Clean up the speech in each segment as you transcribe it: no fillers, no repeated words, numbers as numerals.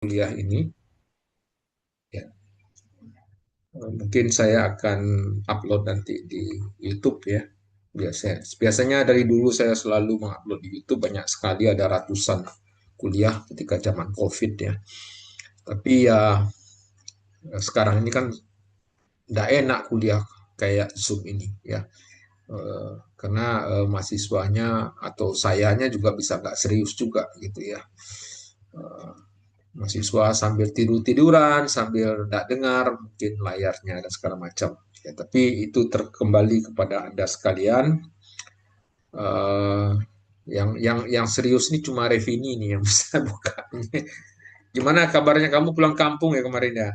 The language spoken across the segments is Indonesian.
kuliah ini. Ya, mungkin saya akan upload nanti di YouTube ya. Biasanya dari dulu saya selalu mengupload di YouTube, banyak sekali, ada ratusan kuliah ketika zaman COVID ya. Tapi ya sekarang ini kan tidak enak kuliah kayak Zoom ini ya. Karena mahasiswanya atau sayanya juga bisa nggak serius juga gitu ya. Eh, Mahasiswa sambil tidur-tiduran, sambil tidak dengar mungkin layarnya dan segala macam. Ya, tapi itu terkembali kepada Anda sekalian. Eh, yang serius ini cuma Revini nih yang bisa buka. Gimana kabarnya, kamu pulang kampung ya kemarin ya?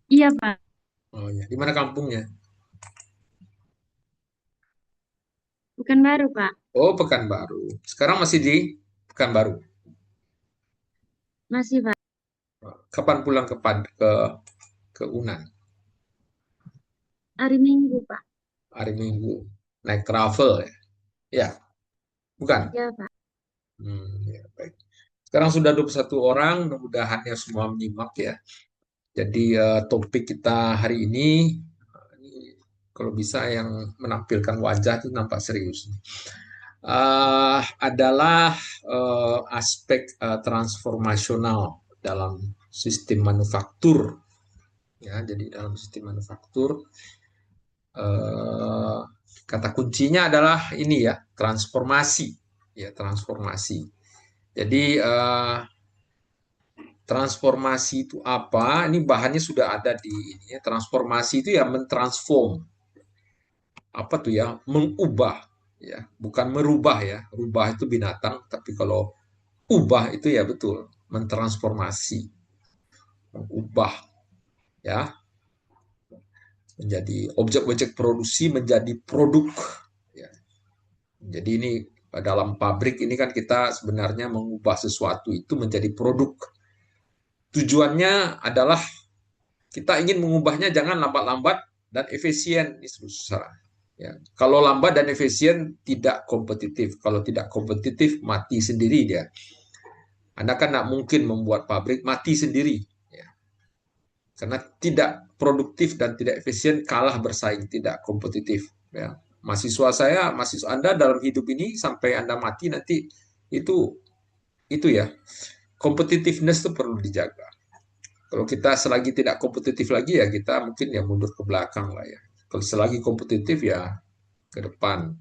Iya, Pak. Oh ya, di mana kampungnya? Bukan baru, Pak. Oh, Pekanbaru. Sekarang masih di Pekanbaru. Masih, Pak. Kapan pulang ke Unan? Hari Minggu, Pak. Hari Minggu. Naik travel ya? Ya, bukan. Iya, Pak. Ya, baik. Sekarang sudah 21 orang, mudah-mudahan ya semua menyimak ya. Jadi topik kita hari ini kalau bisa yang menampilkan wajah itu nampak serius. Adalah aspek transformasional dalam sistem manufaktur. Ya, jadi dalam sistem manufaktur eh, kata kuncinya adalah ini ya, transformasi. Ya, transformasi. Jadi transformasi itu apa? Ini bahannya sudah ada di ini ya. Transformasi itu ya mentransform, apa tuh ya, mengubah ya, bukan merubah ya. Rubah itu binatang, tapi kalau ubah itu ya betul, mentransformasi, mengubah ya, menjadi objek-objek produksi menjadi produk ya. Jadi ini dalam pabrik ini kan kita sebenarnya mengubah sesuatu itu menjadi produk. Tujuannya adalah kita ingin mengubahnya jangan lambat-lambat dan efisien. Ini susah. Ya. Kalau lambat dan efisien tidak kompetitif. Kalau tidak kompetitif mati sendiri dia. Anda kan tidak mungkin membuat pabrik mati sendiri. Ya. Karena tidak produktif dan tidak efisien, kalah bersaing, tidak kompetitif. Ya. Mahasiswa saya, mahasiswa Anda dalam hidup ini sampai Anda mati nanti itu itu ya, competitiveness itu perlu dijaga. Kalau kita selagi tidak kompetitif lagi ya kita mungkin ya mundur ke belakang lah ya. Kalau selagi kompetitif ya ke depan.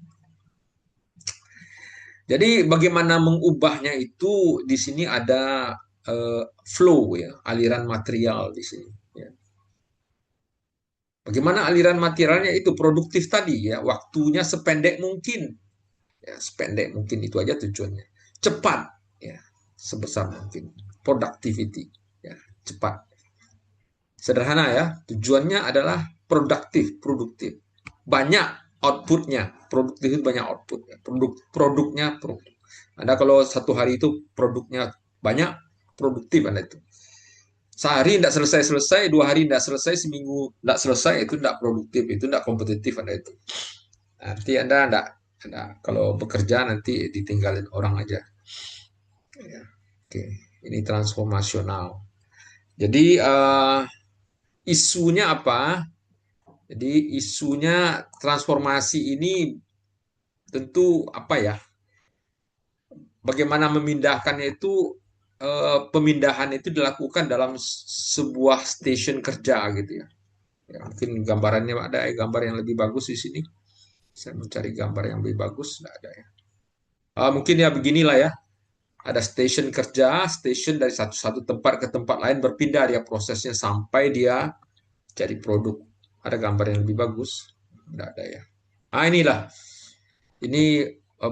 Jadi bagaimana mengubahnya itu di sini ada flow ya, aliran material di sini. Ya. Bagaimana aliran materialnya itu produktif tadi ya, waktunya sependek mungkin. Ya, sependek mungkin itu aja tujuannya. Cepat ya, sebesar mungkin. Productivity ya, cepat. Sederhana ya, tujuannya adalah produktif. Banyak outputnya, produktif itu banyak outputnya. Produknya produk. Anda kalau satu hari itu produknya banyak, produktif Anda itu. Sehari tidak selesai-selesai, 2 hari tidak selesai, seminggu tidak selesai, itu tidak produktif, itu tidak kompetitif Anda itu. Nanti Anda tidak, kalau bekerja nanti ditinggalin orang aja. Ya. Oke, ini transformasional. Jadi isunya apa? Jadi isunya transformasi ini tentu apa ya? Bagaimana memindahkannya itu, pemindahan itu dilakukan dalam sebuah stasiun kerja gitu ya. Ya, mungkin gambarannya ada ya, gambar yang lebih bagus di sini. Saya mencari gambar yang lebih bagus, tidak ada ya. Mungkin ya beginilah ya. Ada stasiun kerja, stasiun dari satu tempat ke tempat lain berpindah dia prosesnya sampai dia jadi produk. Ada gambar yang lebih bagus? Tidak ada ya. Inilah. Ini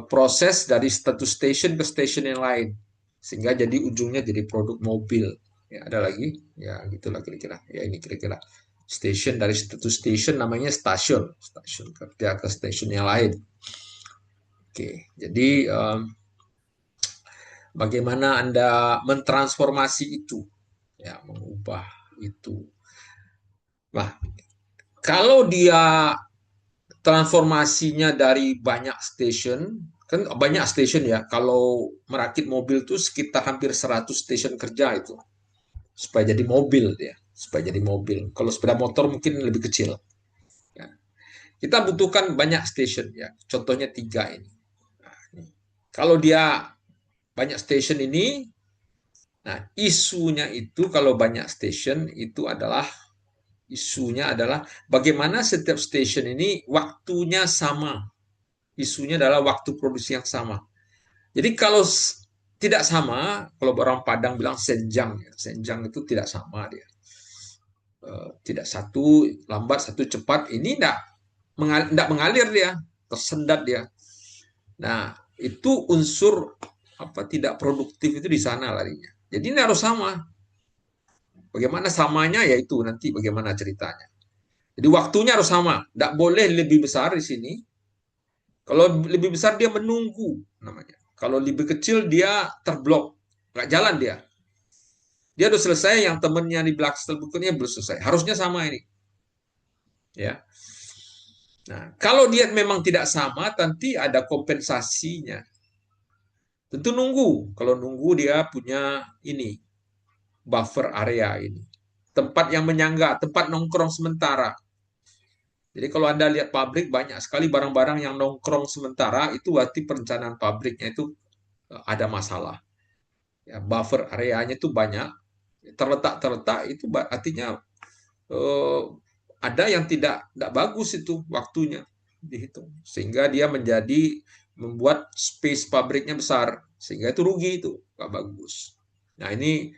proses dari satu station ke station yang lain. Sehingga jadi ujungnya jadi produk mobil. Ya, ada lagi? Ya, gitulah kira-kira. Ya, ini kira-kira. Station dari satu station namanya stasiun. Stasiun kerja ke station yang lain. Oke, jadi bagaimana Anda mentransformasi itu? Ya, mengubah itu. Nah, kalau dia transformasinya dari banyak station Kan banyak station ya. Kalau merakit mobil tuh sekitar hampir 100 station kerja itu. Supaya jadi mobil dia. Supaya jadi mobil. Kalau sepeda motor mungkin lebih kecil. Ya. Kita butuhkan banyak station ya. Contohnya tiga ini. Nah, kalau dia banyak station ini, nah isunya itu kalau banyak station itu adalah bagaimana setiap station ini waktunya sama. Isunya adalah waktu produksi yang sama. Jadi kalau tidak sama, kalau orang Padang bilang senjang, ya. Senjang itu tidak sama dia. Tidak satu lambat, satu cepat. Ini tidak mengalir dia, tersendat dia. Nah, itu unsur apa tidak produktif itu di sana larinya. Jadi ini harus sama. Bagaimana samanya yaitu nanti bagaimana ceritanya. Jadi waktunya harus sama. Tidak boleh lebih besar di sini. Kalau lebih besar dia menunggu namanya. Kalau lebih kecil dia terblok. Nggak jalan dia. Dia udah selesai, yang temennya di belakang bukunya belum selesai. Harusnya sama ini. Ya. Nah, kalau dia memang tidak sama, nanti ada kompensasinya. Tentu nunggu. Kalau nunggu dia punya ini buffer area ini. Tempat yang menyangga, tempat nongkrong sementara. Jadi kalau Anda lihat pabrik banyak sekali barang-barang yang nongkrong sementara, itu berarti perencanaan pabriknya itu ada masalah. Ya, buffer areanya itu banyak, terletak itu artinya eh, ada yang tidak bagus itu waktunya dihitung, sehingga dia membuat space pabriknya besar, sehingga itu rugi, itu nggak bagus. Nah ini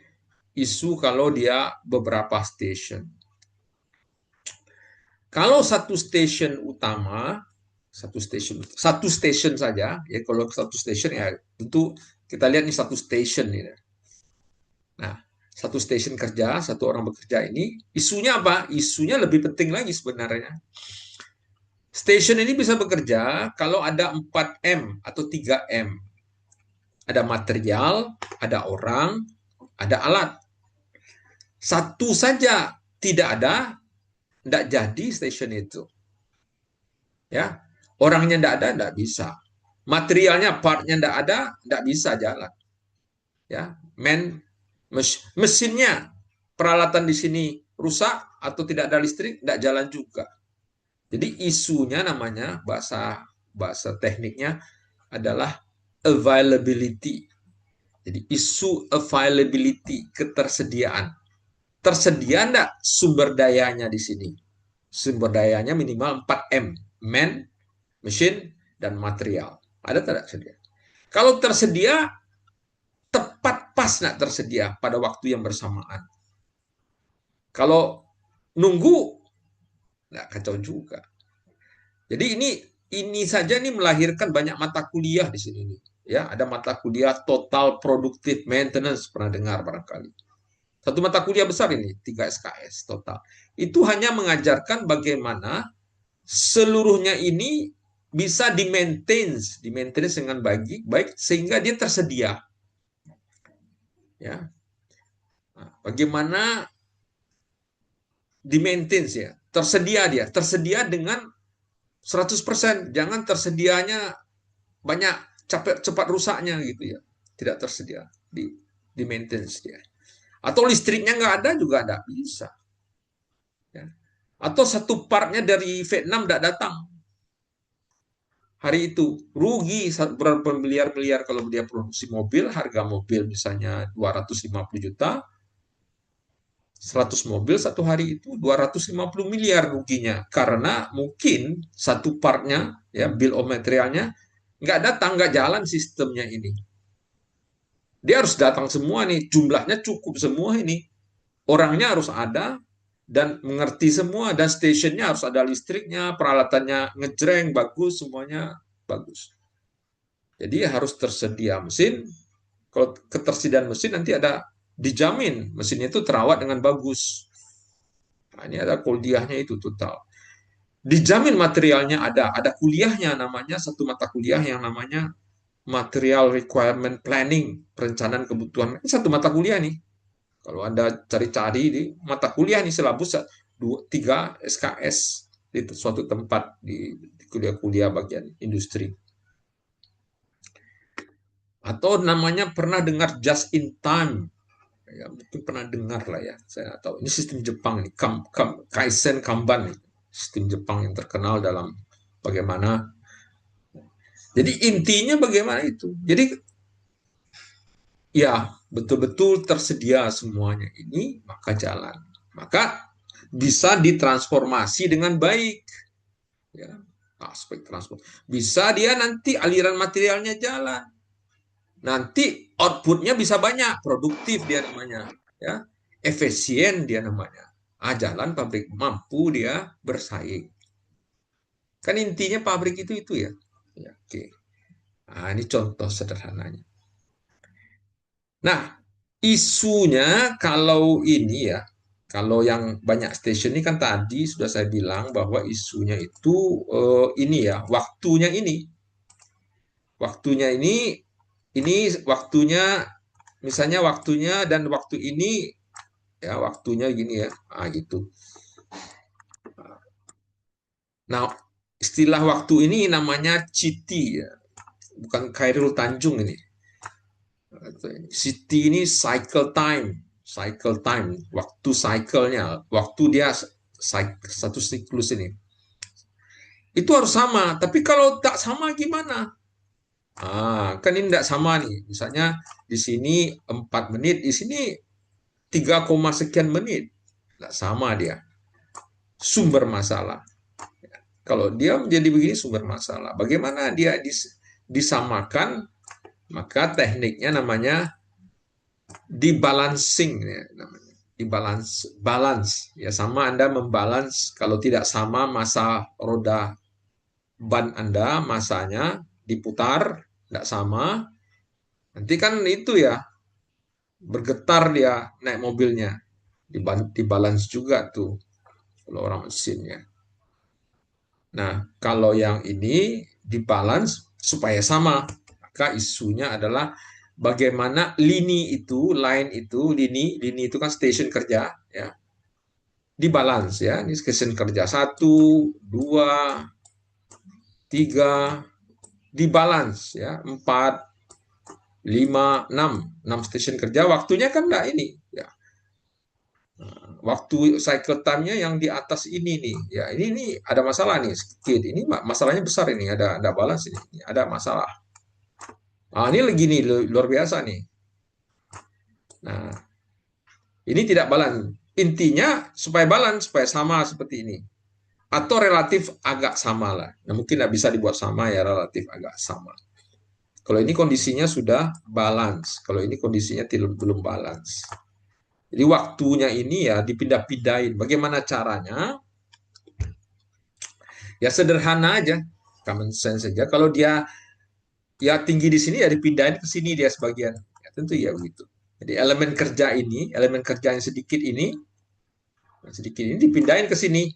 isu kalau dia beberapa station. Kalau satu station utama, satu station saja ya, kalau satu station ya tentu kita lihat nih satu station ini. Nah, satu station kerja, satu orang bekerja ini, isunya apa? Isunya lebih penting lagi sebenarnya. Station ini bisa bekerja kalau ada 4M atau 3M. Ada material, ada orang, ada alat. Satu saja tidak ada, tidak jadi station itu. Ya, orangnya tidak ada, tidak bisa. Materialnya, partnya tidak ada, tidak bisa jalan. Ya, mesinnya, peralatan di sini rusak atau tidak ada listrik, tidak jalan juga. Jadi isunya namanya bahasa bahasa tekniknya adalah availability. Jadi isu availability, ketersediaan. Tersedia enggak sumber dayanya di sini? Sumber dayanya minimal 4M, man, mesin, dan material. Ada tidak sedia? Kalau tersedia, tepat pas enggak tersedia pada waktu yang bersamaan. Kalau nunggu, enggak kacau juga. Jadi ini saja nih melahirkan banyak mata kuliah di sini nih. Ya, ada mata kuliah Total Productive Maintenance, pernah dengar barangkali. Satu mata kuliah besar ini, 3 SKS total. Itu hanya mengajarkan bagaimana seluruhnya ini bisa di-maintain dengan baik sehingga dia tersedia. Ya. Nah, bagaimana di-maintain ya? Tersedia dengan 100%. Jangan tersedianya banyak cepat rusaknya gitu ya. Tidak tersedia di maintenance dia. Atau listriknya nggak ada juga nggak bisa. Ya. Atau satu partnya dari Vietnam nggak datang hari itu, rugi berapa miliar-miliar. Kalau dia produksi mobil, harga mobil misalnya 250 juta, 100 mobil satu hari itu 250 miliar ruginya, karena mungkin satu partnya ya, bill of materialnya nggak datang, nggak jalan sistemnya ini. Dia harus datang semua nih, jumlahnya cukup semua ini, orangnya harus ada dan mengerti semua, dan stationnya harus ada listriknya, peralatannya ngejreng bagus, semuanya bagus. Jadi harus tersedia mesin. Kalau ketersediaan mesin nanti ada dijamin mesinnya itu terawat dengan bagus. Nah, ini ada kuliahnya itu total. Dijamin materialnya ada kuliahnya, namanya satu mata kuliah yang namanya Material Requirement Planning, perencanaan kebutuhan. Ini satu mata kuliah nih. Kalau Anda cari-cari di mata kuliah nih, silabus 3 SKS di suatu tempat di kuliah-kuliah bagian industri. Atau namanya pernah dengar just in time, ya mungkin pernah dengar lah ya, saya tahu ini sistem Jepang nih, Kaizen Kanban nih. Sistem Jepang yang terkenal dalam bagaimana, jadi intinya bagaimana itu, jadi ya betul-betul tersedia semuanya ini maka jalan, maka bisa ditransformasi dengan baik, ya aspek transport bisa, dia nanti aliran materialnya jalan, nanti outputnya bisa banyak, produktif dia namanya, ya efisien dia namanya, jalan pabrik, mampu dia bersaing, kan intinya pabrik itu ya, ya oke. Nah, ini contoh sederhananya. Nah, isunya kalau ini ya, kalau yang banyak stasiun ini kan tadi sudah saya bilang bahwa isunya itu ini ya, waktunya ini waktunya, misalnya waktunya dan waktu ini, ya waktunya gini ya, gitu. Nah, istilah waktu ini namanya Citi ya, bukan Khairul Tanjung ini. Citi ini cycle time, waktu cycle-nya, waktu dia satu siklus ini. Itu harus sama, tapi kalau tak sama gimana? Kan ini tidak sama nih. Misalnya di sini 4 menit, di sini 3, sekian menit. Tidak sama dia. Sumber masalah. Kalau dia menjadi begini sumber masalah. Bagaimana dia disamakan? Maka tekniknya namanya dibalancing ya, namanya. Balance. Ya sama Anda membalance, kalau tidak sama masa roda ban Anda, masanya diputar tidak sama, nanti kan itu ya bergetar dia naik mobilnya, dibalance juga tuh kalau orang mesinnya. Nah, kalau yang ini dibalance supaya sama, maka isunya adalah bagaimana lini itu kan station kerja ya, dibalance ya, ini station kerja 1, 2, 3, dibalance ya, 4, 5, 6 station kerja, waktunya kan enggak ini ya, waktu cycle time-nya yang di atas ini nih. Ya, ini ada masalah nih sedikit. Ini masalahnya besar ini, ada balance ini, ada masalah. Ini lagi nih luar biasa nih. Nah, ini tidak balance. Intinya supaya balance, supaya sama seperti ini. Atau relatif agak sama lah. Nah, mungkin tidak bisa dibuat sama ya, relatif agak sama. Kalau ini kondisinya sudah balance, kalau ini kondisinya belum balance. Jadi waktunya ini ya dipindah-pindahin. Bagaimana caranya? Ya sederhana aja, common sense saja. Kalau dia ya tinggi di sini ya dipindahin ke sini dia sebagian. Ya, tentu ya begitu. Jadi elemen kerja yang sedikit ini dipindahin ke sini.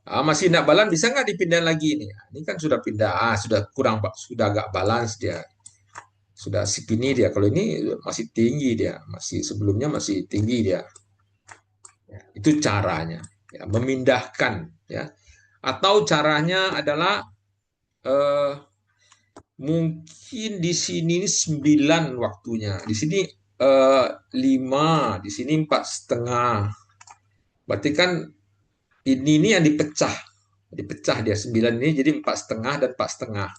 Masih tidak balance, bisa nggak dipindahin lagi ini? Ini kan sudah pindah, sudah kurang, sudah agak balance dia. Sudah segini dia. Kalau ini masih tinggi dia, masih sebelumnya masih tinggi dia. Ya, itu caranya, ya, memindahkan ya. Atau caranya adalah eh, mungkin di sini 9 waktunya, di sini 5, di sini 4,5. Berarti kan ini yang dipecah dia 9 ini jadi 4,5 dan 4,5.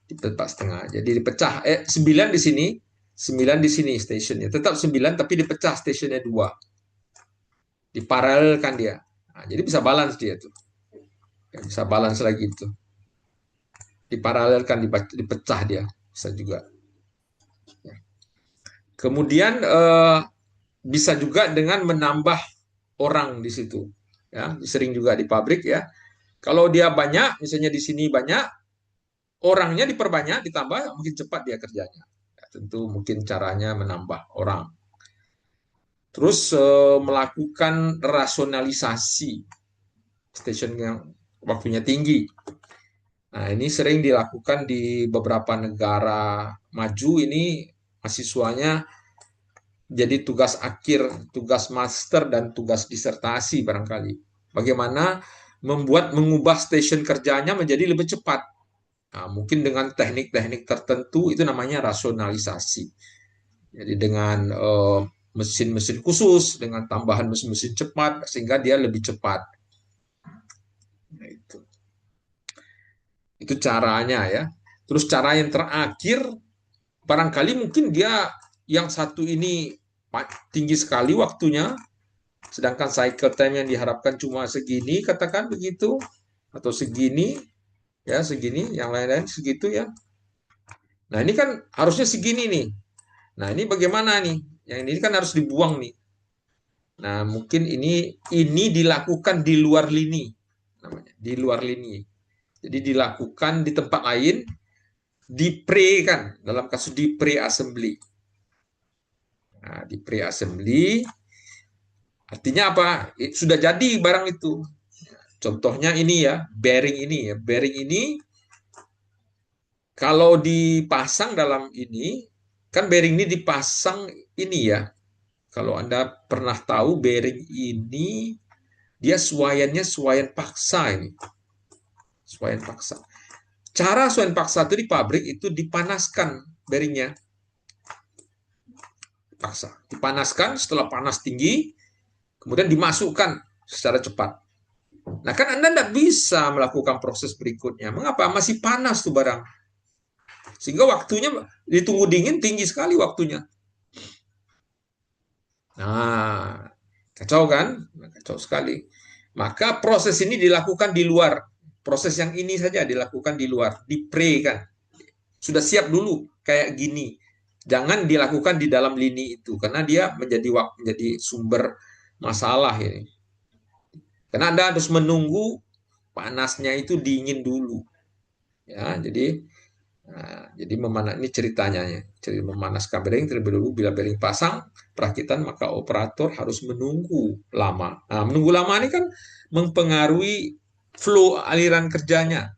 4,5. Jadi dipecah 9 di sini, 9 di sini stationnya. Tetap 9 tapi dipecah stationnya 2. Diparalelkan dia. Nah, jadi bisa balance dia tuh. Ya, bisa balance lagi tuh. Diparalelkan, dipecah dia. Bisa juga. Kemudian bisa juga dengan menambah orang di situ. Ya, sering juga di pabrik ya. Kalau dia banyak, misalnya di sini banyak, orangnya diperbanyak, ditambah, mungkin cepat dia kerjanya. Ya, tentu mungkin caranya menambah orang. Terus melakukan rasionalisasi station yang waktunya tinggi. Nah, ini sering dilakukan di beberapa negara maju, ini mahasiswanya jadi tugas akhir, tugas master, dan tugas disertasi barangkali. Bagaimana mengubah stasiun kerjanya menjadi lebih cepat. Nah, mungkin dengan teknik-teknik tertentu itu namanya rasionalisasi. Jadi dengan mesin-mesin khusus, dengan tambahan mesin-mesin cepat, sehingga dia lebih cepat. Nah, itu caranya ya. Terus cara yang terakhir, barangkali mungkin dia yang satu ini tinggi sekali waktunya, sedangkan cycle time yang diharapkan cuma segini, katakan begitu, atau segini, ya segini, yang lain-lain segitu ya. Nah ini kan harusnya segini nih. Nah ini bagaimana nih? Yang ini kan harus dibuang nih. Nah mungkin ini dilakukan di luar lini, namanya di luar lini. Jadi dilakukan di tempat lain, di pre kan, dalam kasus di pre assembly. Nah, di pre assembly artinya apa? Sudah jadi barang itu. Contohnya ini ya, bearing ini ya. Bearing ini kalau dipasang dalam ini, kan bearing ini dipasang ini ya. Kalau Anda pernah tahu bearing ini, dia suaiannya suaian paksa ini. Suaian paksa. Cara suaian paksa itu di pabrik itu dipanaskan bearingnya. Paksa. Dipanaskan, setelah panas tinggi, kemudian dimasukkan secara cepat. Nah kan Anda tidak bisa melakukan proses berikutnya. Mengapa? Masih panas tuh barang. Sehingga waktunya ditunggu dingin tinggi sekali waktunya. Nah, kacau kan? Kacau sekali. Maka proses ini dilakukan di luar. Proses yang ini saja dilakukan di luar, di pre kan. Sudah siap dulu kayak gini. Jangan dilakukan di dalam lini itu karena dia menjadi sumber masalah ini. Karena Anda harus menunggu panasnya itu dingin dulu. Ya, jadi ini ceritanya ya. Jadi memanaskan bearing terlebih dahulu bila bearing pasang perakitan maka operator harus menunggu lama. Nah, menunggu lama ini kan mempengaruhi flow aliran kerjanya.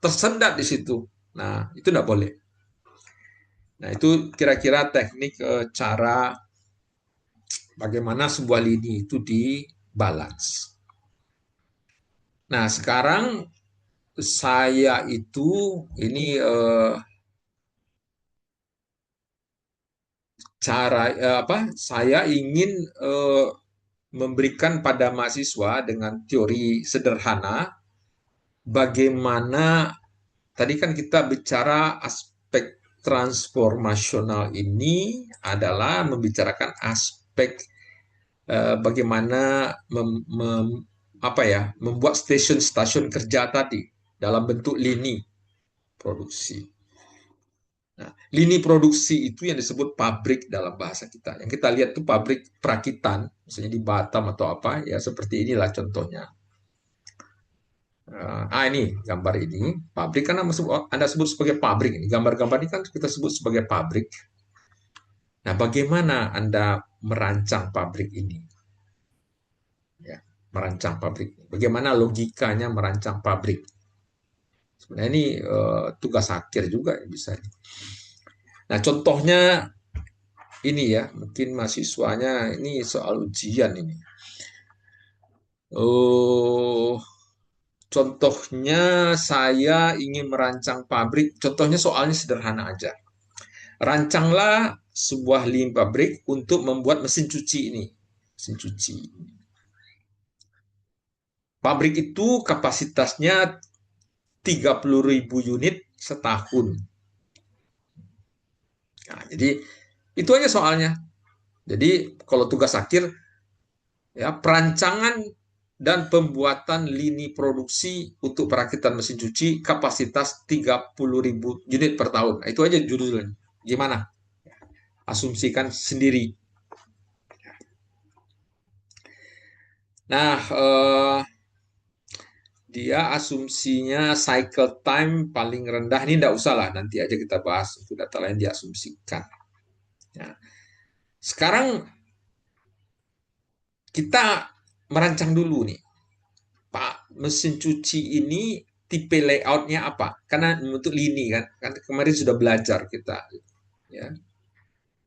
Tersendat di situ. Nah, itu tidak boleh. Nah, itu kira-kira teknik cara bagaimana sebuah lini itu dibalance. Nah, sekarang saya itu ini apa? Saya ingin memberikan pada mahasiswa dengan teori sederhana bagaimana tadi kan kita bicara aspek transformasional ini adalah membicarakan aspek bagaimana apa ya membuat stasiun-stasiun kerja tadi dalam bentuk lini produksi. Nah, lini produksi itu yang disebut pabrik dalam bahasa kita. Yang kita lihat itu pabrik perakitan, misalnya di Batam atau apa, ya seperti inilah contohnya. Ini gambar ini, pabrik kan Anda sebut sebagai pabrik ini. Gambar-gambar ini kan kita sebut sebagai pabrik. Nah, bagaimana Anda merancang pabrik ini? Ya, merancang pabrik. Bagaimana logikanya merancang pabrik? Sebenarnya ini tugas akhir juga bisa. Nah, contohnya ini ya, mungkin mahasiswanya ini soal ujian ini. Oh, contohnya saya ingin merancang pabrik. Contohnya soalnya sederhana aja. Rancanglah sebuah lini pabrik untuk membuat mesin cuci ini. Mesin cuci. Pabrik itu kapasitasnya 30.000 unit setahun. Nah, jadi itu aja soalnya. Jadi kalau tugas akhir ya perancangan dan pembuatan lini produksi untuk perakitan mesin cuci kapasitas 30.000 unit per tahun. Nah, itu aja judulnya. Gimana? Asumsikan sendiri. Nah, dia asumsinya cycle time paling rendah. Ini tidak usah lah, nanti aja kita bahas. Itu data lain diasumsikan. Ya. Sekarang kita merancang dulu nih. Pak, mesin cuci ini tipe layoutnya apa? Karena untuk lini kan, kemarin sudah belajar kita. Ya.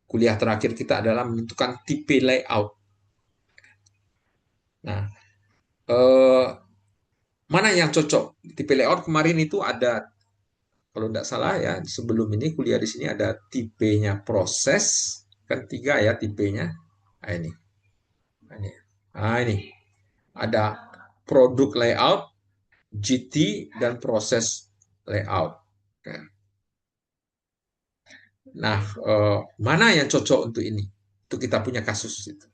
Kuliah terakhir kita adalah menentukan tipe layout. Nah, eh, Mana yang cocok? Tipe layout kemarin itu ada, kalau tidak salah ya, sebelum ini kuliah di sini ada tipenya proses, kan tiga ya tipenya. Nah, ini, ini ada produk layout, GT, dan proses layout. Nah, mana yang cocok untuk ini? Untuk kita punya kasus itu.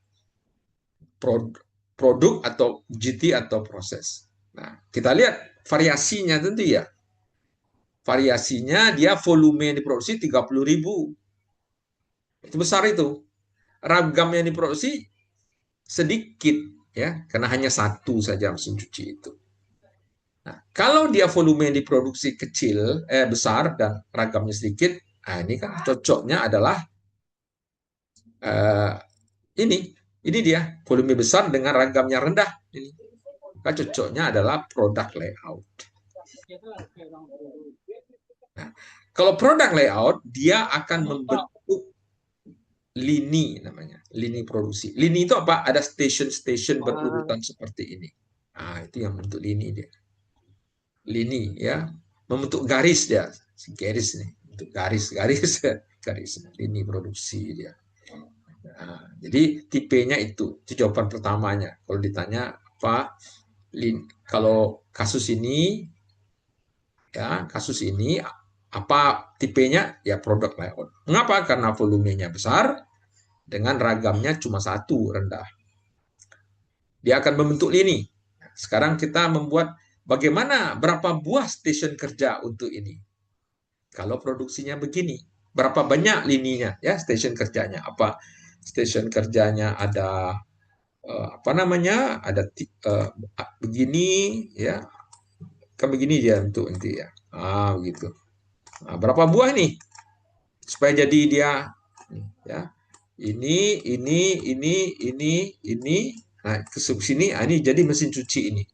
Produk atau GT atau proses. Nah, kita lihat variasinya tentu ya. Variasinya dia volume yang diproduksi 30.000. Itu besar itu. Ragam yang diproduksi sedikit ya, karena hanya satu saja mesin cuci itu. Nah, kalau dia volume yang diproduksi kecil, besar dan ragamnya sedikit, nah ini kan cocoknya adalah uh, ini dia volume besar dengan ragamnya rendah. Ini kan cocoknya adalah produk layout. Nah, kalau produk layout dia akan membentuk lini namanya, lini produksi. Lini itu apa? Ada station-station berurutan seperti ini. Nah, itu yang bentuk lini dia. Lini ya, membentuk garis dia, garis nih, untuk garis-garis garis lini produksi dia. Nah, jadi tipenya itu jawaban pertamanya. Kalau ditanya apa, kalau kasus ini ya, kasus ini apa tipenya ya produk layout. Mengapa? Karena volumenya besar dengan ragamnya cuma satu rendah. Dia akan membentuk lini. Sekarang kita membuat bagaimana berapa buah stasiun kerja untuk ini. Kalau produksinya begini, berapa banyak lininya ya stasiun kerjanya? Apa stasiun kerjanya ada apa namanya? Ada begini ya, kan begini dia untuk nanti ya. Begitu. Nah, berapa buah nih supaya jadi dia ya. Ini. Nah, ke sini, ini jadi mesin cuci ini.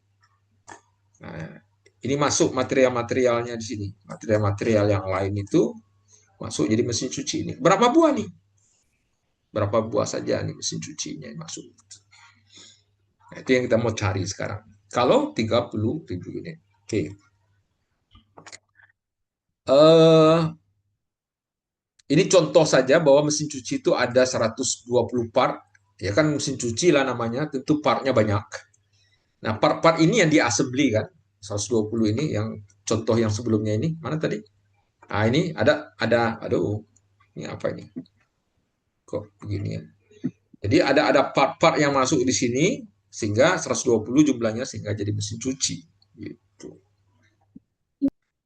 Nah, ini masuk material-materialnya di sini. Material-material yang lain itu masuk jadi mesin cuci ini. Berapa buah nih? Berapa buah saja nih mesin cucinya yang masuk. Nah, itu yang kita mau cari sekarang. Kalau 30.000 unit. Oke. Ini contoh saja bahwa mesin cuci itu ada 120 part. Ya kan mesin cuci lah namanya, tentu partnya banyak. Nah, part-part ini yang di-assembly kan. 120 ini yang contoh yang sebelumnya ini. Mana tadi? Nah, ini aduh, ini apa ini? Kok begini ya? Jadi ada part-part yang masuk di sini sehingga 120 jumlahnya sehingga jadi mesin cuci gitu.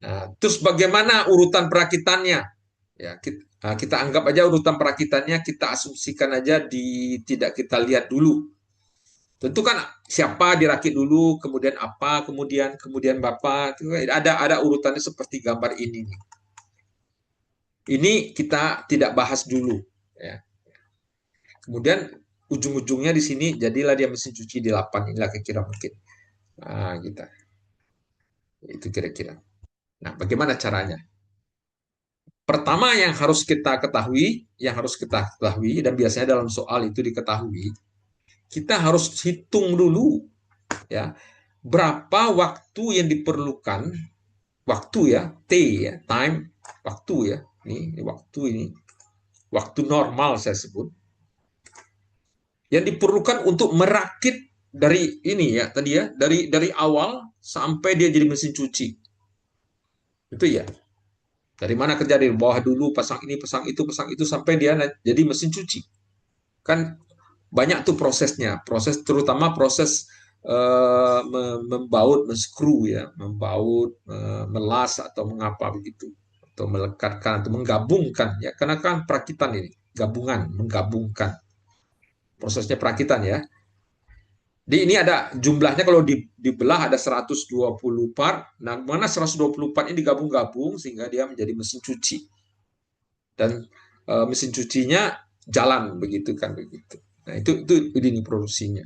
Nah, terus bagaimana urutan perakitannya? Ya, kita anggap aja urutan perakitannya kita asumsikan aja tidak kita lihat dulu. Tentu kan siapa dirakit dulu, kemudian apa, kemudian bapak, ada urutannya seperti gambar ini. Ini kita tidak bahas dulu. Ya. Kemudian ujung-ujungnya di sini jadilah dia mesin cuci di 8 inilah kira-kira mungkin. Nah, kita itu kira-kira. Nah, bagaimana caranya? Pertama yang harus kita ketahui dan biasanya dalam soal itu diketahui, kita harus hitung dulu ya berapa waktu yang diperlukan, waktu ya, T ya, time, waktu ya. Ini waktu ini. Waktu normal saya sebut. Yang diperlukan untuk merakit dari ini ya tadi ya, dari awal sampai dia jadi mesin cuci. Itu ya. Dari mana kerja dari bawah dulu pasang ini, pasang itu sampai dia jadi mesin cuci. Kan banyak tuh prosesnya, proses terutama proses membaut, menskru ya, membaut, melas atau mengapa begitu, atau melekatkan atau menggabungkan ya, karena kan perakitan ini gabungan, menggabungkan prosesnya perakitan ya. Di ini ada jumlahnya kalau dibelah ada 120 part. Nah, mana 120 part ini digabung-gabung sehingga dia menjadi mesin cuci. Dan mesin cucinya jalan begitu kan begitu. Nah, itu ini produksinya.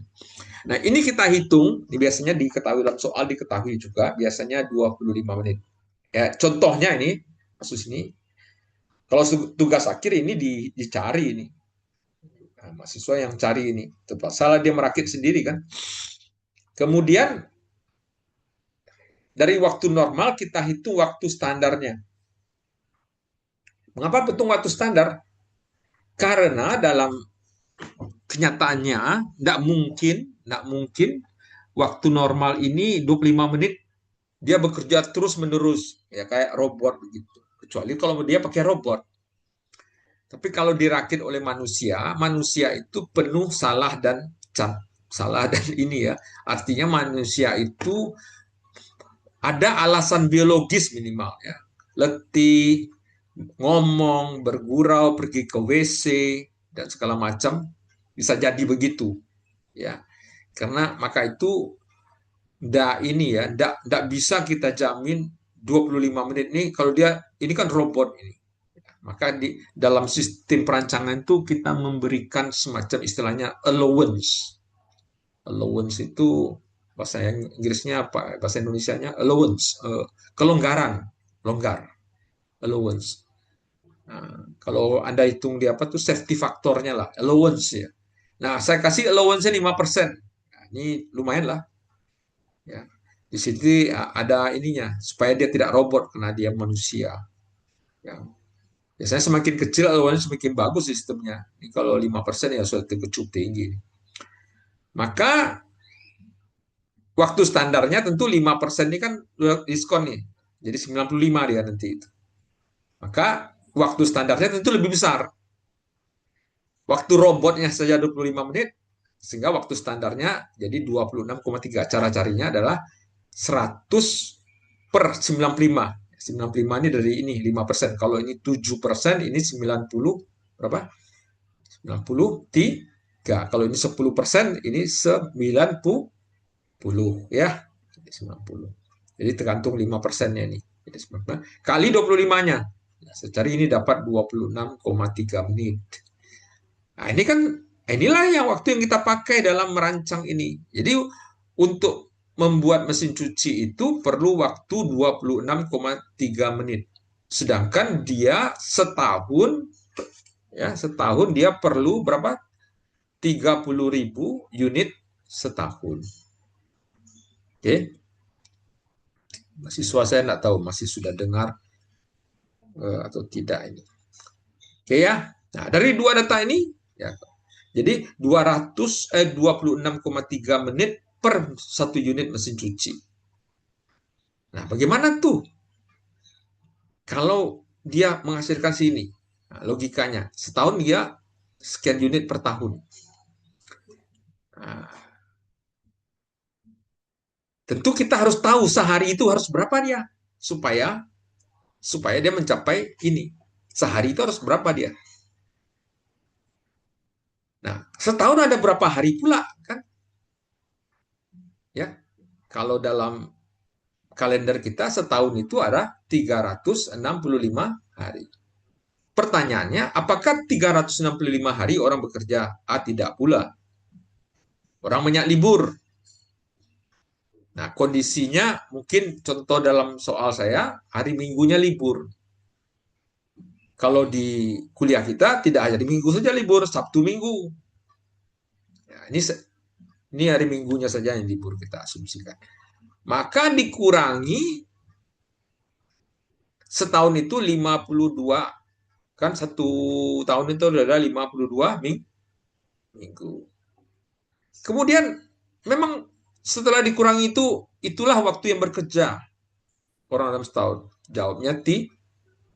Nah, ini kita hitung, ini biasanya diketahui dalam soal diketahui juga, biasanya 25 menit. Ya, contohnya ini, kasus ini, kalau tugas akhir ini dicari ini. Nah, mahasiswa yang cari ini. Tepat salah dia merakit sendiri kan. Kemudian dari waktu normal kita hitung waktu standarnya. Mengapa hitung waktu standar? Karena dalam kenyataannya tidak mungkin waktu normal ini 25 menit dia bekerja terus menerus ya kayak robot begitu. Kecuali kalau dia pakai robot. Tapi kalau dirakit oleh manusia, manusia itu penuh salah dan salah dan ini ya. Artinya manusia itu ada alasan biologis minimal ya. Letih, ngomong, bergurau, pergi ke WC dan segala macam bisa jadi begitu ya. Karena maka itu ndak bisa kita jamin 25 menit nih kalau dia ini kan robot ini. Maka di dalam sistem perancangan itu kita memberikan semacam istilahnya allowance. Allowance itu bahasa Inggrisnya apa? Bahasa Indonesianya allowance, kelonggaran, longgar, allowance. Nah, kalau Anda hitung di apa tuh safety faktornya lah, allowance ya. Nah, saya kasih allowance-nya 5%. Nah, ini lumayan lah ya. Di situ ada ininya supaya dia tidak robot karena dia manusia. Ya. Biasanya semakin kecil allowance semakin bagus sistemnya. Ini kalau 5% ya sudah cukup tinggi. Maka waktu standarnya tentu 5% ini kan diskon nih. Jadi 95 dia nanti itu. Maka waktu standarnya tentu lebih besar. Waktu robotnya saja 25 menit, sehingga waktu standarnya jadi 26,3. Cara carinya adalah 100 per 95. 95 ini dari ini 5%. Kalau ini 7%, ini 90 berapa? 93. Kalau ini 10%, ini 90 ya. 90. Jadi tergantung 5%-nya ini. Jadi kali 25-nya. Saya cari ini dapat 26,3 menit. Nah, ini kan inilah yang waktu yang kita pakai dalam merancang ini. Jadi untuk membuat mesin cuci itu perlu waktu 26,3 menit. Sedangkan dia setahun dia perlu berapa? 30.000 unit setahun. Oke. Mahasiswa saya tidak tahu masih sudah dengar atau tidak ini. Oke ya. Nah, dari dua data ini ya. Jadi 26,3 menit per satu unit mesin cuci. Nah, bagaimana tuh kalau dia menghasilkan sini? Nah, logikanya, setahun dia sekian unit per tahun. Nah, tentu kita harus tahu sehari itu harus berapa dia supaya dia mencapai ini. Sehari itu harus berapa dia? Nah, setahun ada berapa hari pula kan? Ya, kalau dalam kalender kita setahun itu ada 365 hari. Pertanyaannya, apakah 365 hari orang bekerja? Tidak pula. Orang banyak libur. Nah, kondisinya mungkin contoh dalam soal saya, hari Minggunya libur. Kalau di kuliah kita tidak hanya di Minggu saja libur, Sabtu Minggu. Ya, ini hari Minggunya saja yang libur kita asumsikan. Maka dikurangi setahun itu 52, kan satu tahun itu ada 52 minggu. Kemudian memang setelah dikurangi itu, itulah waktu yang bekerja orang dalam setahun. Jawabnya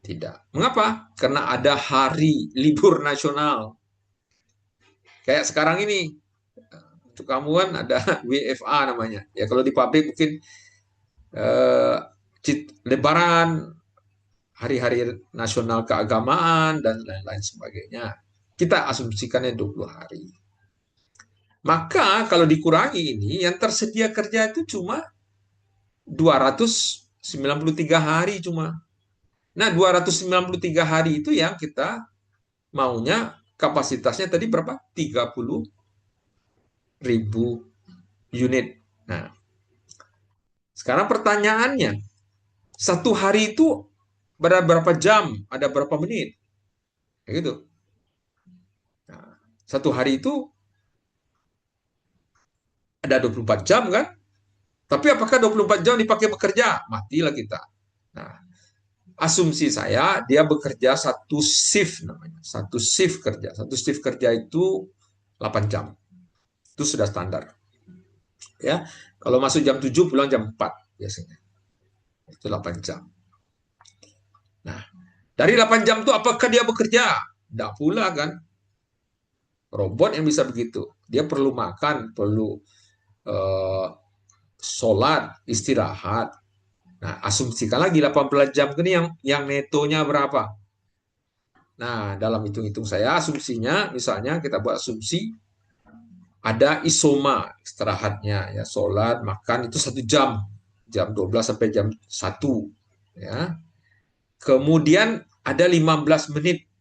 tidak. Mengapa? Karena ada hari libur nasional. Kayak sekarang ini, untuk kamu kan ada WFA namanya. Ya kalau di pabrik mungkin eh, Lebaran, hari-hari nasional keagamaan, dan lain-lain sebagainya. Kita asumsikannya 20 hari. Maka kalau dikurangi ini, yang tersedia kerja itu cuma 293 hari cuma. Nah, 293 hari itu yang kita maunya kapasitasnya tadi berapa? 30.000 unit. Nah, sekarang pertanyaannya, satu hari itu ada berapa jam? Ada berapa menit? Kayak gitu. Nah, satu hari itu ada 24 jam kan? Tapi apakah 24 jam dipakai bekerja? Matilah kita. Nah, asumsi saya dia bekerja satu shift namanya. Satu shift kerja. Satu shift kerja itu 8 jam. Itu sudah standar. Ya. Kalau masuk jam 7 pulang jam 4 biasanya. Itu 8 jam. Nah, dari 8 jam itu apakah dia bekerja? Tidak pula kan. Robot yang bisa begitu. Dia perlu makan, perlu uh, sholat, istirahat. Nah, asumsikan lagi 18 jam ini yang netonya berapa? Nah, dalam hitung-hitung saya, asumsinya, misalnya kita buat asumsi, ada isoma istirahatnya, ya sholat, makan itu 1 jam, jam 12 sampai jam 1. Ya. Kemudian ada 15 menit,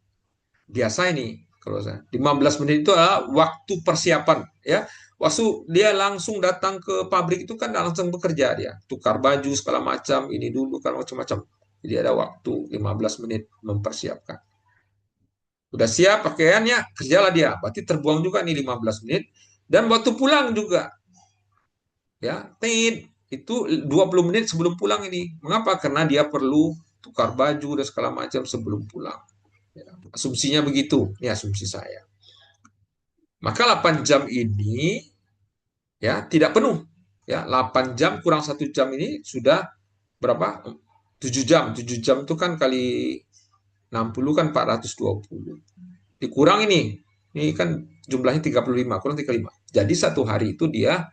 biasa ini, kalau saya, 15 menit itu adalah waktu persiapan. Ya. Waktu dia langsung datang ke pabrik itu kan langsung bekerja dia, tukar baju segala macam, ini dulu kan macam-macam. Jadi ada waktu 15 menit mempersiapkan. Udah siap pakaiannya, kerjalah dia. Berarti terbuang juga nih 15 menit. Dan waktu pulang juga. Ya, itu 20 menit sebelum pulang ini. Mengapa? Karena dia perlu tukar baju dan segala macam sebelum pulang. Ya, asumsinya begitu. Ini asumsi saya. Maka 8 jam ini ya tidak penuh. Ya, 8 jam kurang 1 jam ini sudah berapa? 7 jam. 7 jam itu kan kali 60 kan 420. Dikurang ini kan jumlahnya 35, kurang 35. Jadi satu hari itu dia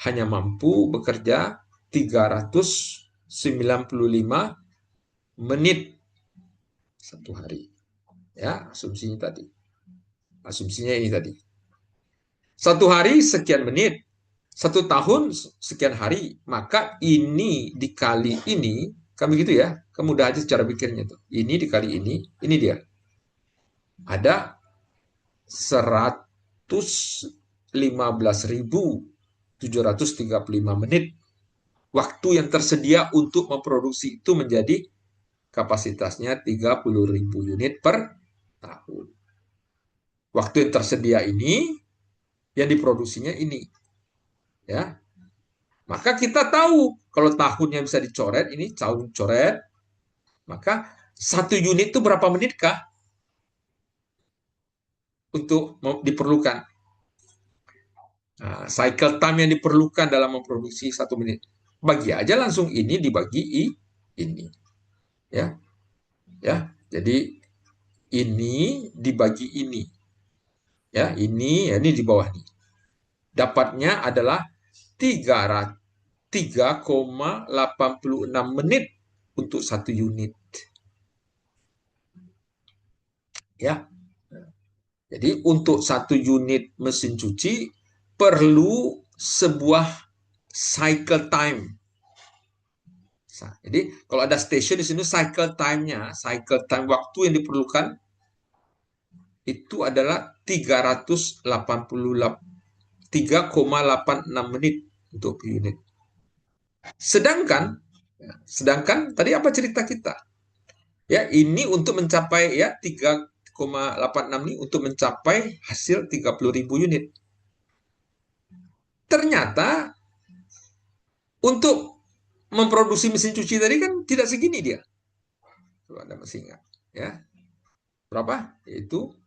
hanya mampu bekerja 395 menit satu hari. Ya, asumsinya tadi. Asumsinya ini tadi. Satu hari sekian menit, 1 tahun sekian hari, maka ini dikali ini, kan begitu ya, kemudahan aja cara pikirnya tuh. Ini dikali ini dia. Ada 115.735 menit waktu yang tersedia untuk memproduksi itu menjadi kapasitasnya 30.000 unit per tahun. Waktu yang tersedia ini yang diproduksinya ini, ya. Maka kita tahu kalau tahunnya bisa dicoret, ini tahun coret, maka 1 unit itu berapa menitkah untuk diperlukan? Nah, cycle time yang diperlukan dalam memproduksi 1 menit. Bagi aja langsung ini dibagi ini. Ya, ya. Jadi ini dibagi ini. Ya, ini di bawah nih. Dapatnya adalah 3,86 menit untuk 1 unit. Ya. Jadi untuk 1 unit mesin cuci perlu sebuah cycle time. Jadi kalau ada station di sini cycle time-nya, cycle time waktu yang diperlukan itu adalah 3,86 menit untuk unit. Sedangkan tadi apa cerita kita? Ya, ini untuk mencapai ya 3,86 ini untuk mencapai hasil 30.000 unit. Ternyata untuk memproduksi mesin cuci tadi kan tidak segini dia. Kalau ada mesinnya, ya. Berapa? Itu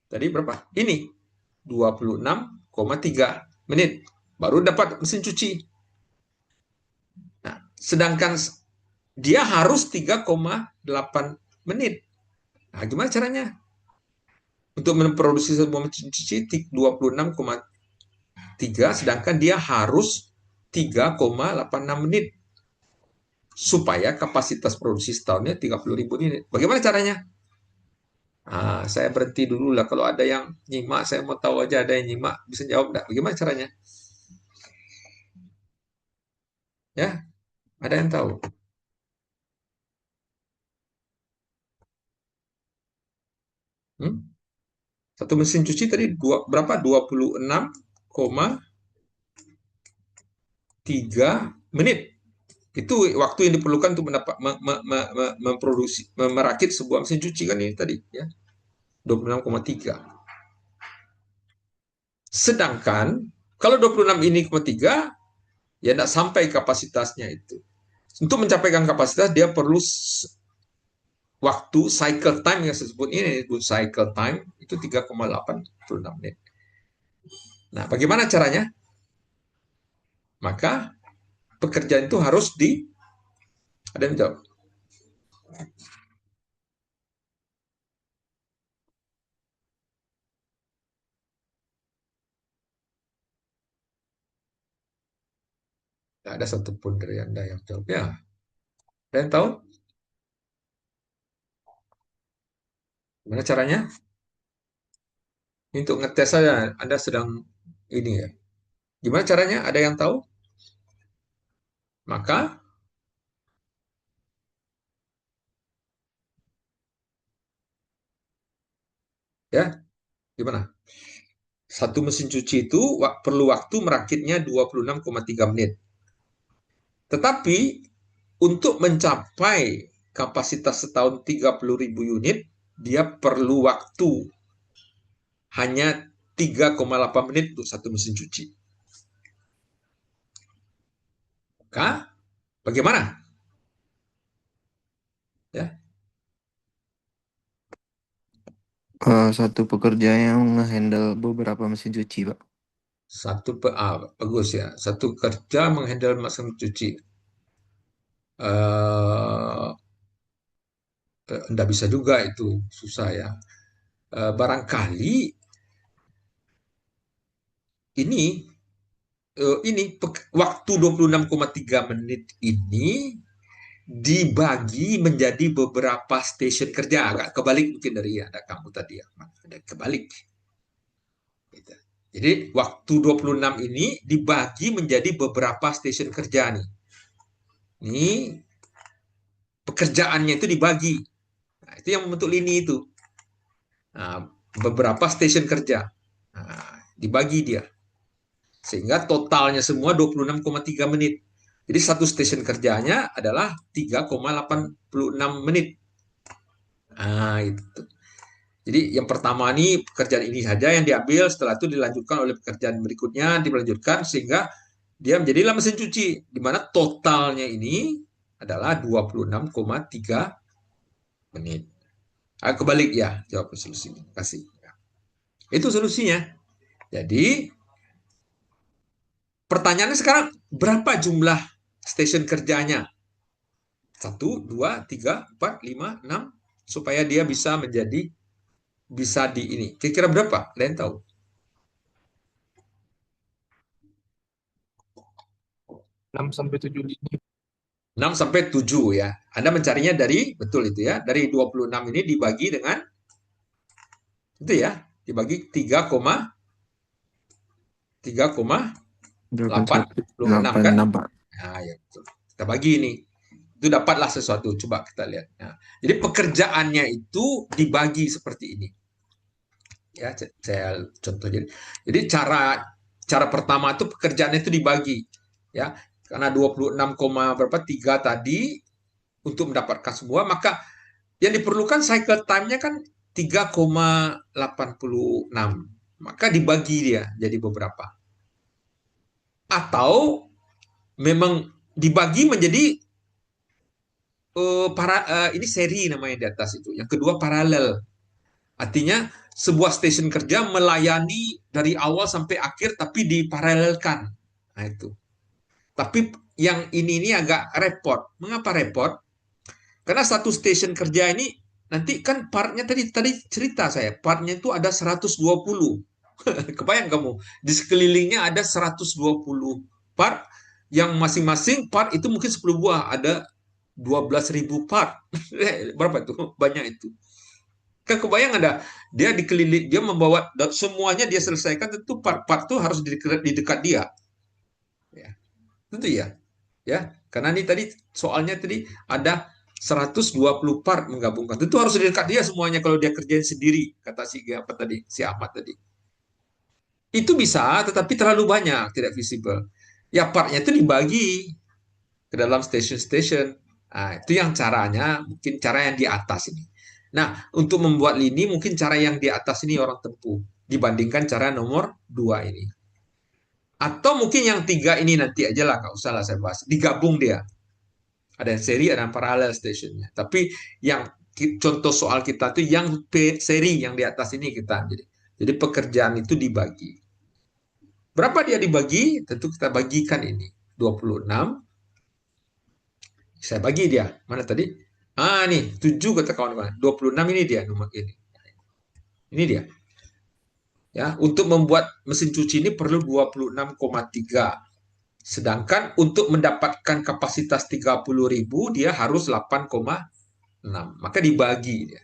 tadi berapa? Ini 26,3 menit baru dapat mesin cuci. Nah, sedangkan dia harus 3,8 menit. Nah, gimana caranya? Untuk memproduksi sebuah mesin cuci 26,3, sedangkan dia harus 3,86 menit supaya kapasitas produksi setahunnya 30.000 unit. Bagaimana caranya? Saya berhenti dulu lah. Kalau ada yang nyimak, saya mau tahu aja ada yang nyimak, bisa jawab enggak? Bagaimana caranya? Ya, ada yang tahu? Hmm? Satu mesin cuci tadi berapa? 26,3 menit. Itu waktu yang diperlukan untuk memproduksi, merakit sebuah mesin cuci kan ini tadi, ya. 26,3. Sedangkan kalau 26 ini 3 Ya tidak sampai kapasitasnya itu. Untuk mencapaikan kapasitas dia perlu waktu cycle time yang disebut ini disebut cycle time itu 3,86 menit. Nah, bagaimana caranya? Maka pekerjaan itu harus ada yang jawab. Tidak ada satupun dari Anda yang jawab. Ya, ada yang tahu? Gimana caranya? Untuk ngetes saja, Anda sedang ini ya. Gimana caranya? Ada yang tahu? Maka, ya, gimana? Satu mesin cuci itu perlu waktu merakitnya 26,3 menit. Tetapi untuk mencapai kapasitas setahun 30.000 unit, dia perlu waktu hanya 3,8 menit untuk satu mesin cuci. Maka bagaimana? Ya, Satu pekerja yang ngehandle beberapa mesin cuci, Pak. bagus ya. Satu kerja menghandle mesin cuci. Eh, Enggak bisa juga itu susah ya. Barangkali ini waktu 26,3 menit ini dibagi menjadi beberapa stasiun kerja. Agak kebalik mungkin dari ada kamu tadi ya. Ada kebalik. Gitu. Jadi waktu 26 ini dibagi menjadi beberapa stasiun kerja nih. Ini pekerjaannya itu dibagi. Nah, itu yang membentuk lini itu. Nah, beberapa stasiun kerja. Nah, dibagi dia. Sehingga totalnya semua 26,3 menit. Jadi satu stasiun kerjanya adalah 3,86 menit. Nah, itu. Jadi yang pertama ini pekerjaan ini saja yang diambil, setelah itu dilanjutkan oleh pekerjaan berikutnya, dilanjutkan sehingga dia menjadilah mesin cuci, di mana totalnya ini adalah 26,3 menit. Kebalik ya, jawab solusinya. Kasih. Itu solusinya. Jadi pertanyaannya sekarang, berapa jumlah stasiun kerjanya? 1, 2, 3, 4, 5, 6 supaya dia bisa di ini. Kira-kira berapa? Kalian tahu? 6 sampai 7 lini. 6 sampai 7 ya. Anda mencarinya dari betul itu ya. Dari 26 ini dibagi dengan itu ya, dibagi 3,86 kan? 8186, Pak. Nah, ya betul. Kita bagi ini. Itu dapatlah sesuatu. Coba kita lihat. Nah, jadi pekerjaannya itu dibagi seperti ini. Ya, saya contoh jadi cara pertama itu pekerjaannya itu dibagi ya. Karena 26, berapa 3 tadi untuk mendapatkan semua, maka yang diperlukan cycle time-nya kan 3,86. Maka dibagi dia jadi beberapa. Atau memang dibagi menjadi ini seri namanya di atas itu. Yang kedua paralel. Artinya sebuah stasiun kerja melayani dari awal sampai akhir tapi diparalelkan. Nah itu. Tapi yang ini agak repot. Mengapa repot? Karena satu stasiun kerja ini nanti kan partnya tadi cerita saya, partnya itu ada 120. Kebayang kamu, di sekelilingnya ada 120 part yang masing-masing part itu mungkin 10 buah, ada 12.000 part. Berapa itu? Banyak itu. Kan kebayang ada dia dikeliling, dia membawa semuanya dia selesaikan, tentu part-part itu harus di dekat dia. Ya, tentu ya. Ya, karena ini tadi soalnya tadi ada 120 part menggabungkan. Tentu harus di dekat dia semuanya kalau dia kerjain sendiri, kata si Ahmad tadi. Itu bisa, tetapi terlalu banyak, tidak visible. Ya, partnya itu dibagi ke dalam station-station. Nah, itu yang caranya, mungkin cara yang di atas ini. Nah, untuk membuat lini, mungkin cara yang di atas ini orang tempuh dibandingkan cara nomor 2 ini. Atau mungkin yang tiga ini nanti aja lah, nggak usah lah saya bahas. Digabung dia. Ada yang seri, ada yang paralel stationnya. Tapi yang contoh soal kita tuh yang seri yang di atas ini kita. Jadi pekerjaan itu dibagi. Berapa dia dibagi? Tentu kita bagikan ini. 26. Saya bagi dia. Mana tadi? Nih, 7 kata kawan-kawan. 26 ini dia nomor ini. Ini dia. Ya, untuk membuat mesin cuci ini perlu 26,3. Sedangkan untuk mendapatkan kapasitas 30.000 dia harus 8,6. Maka dibagi dia.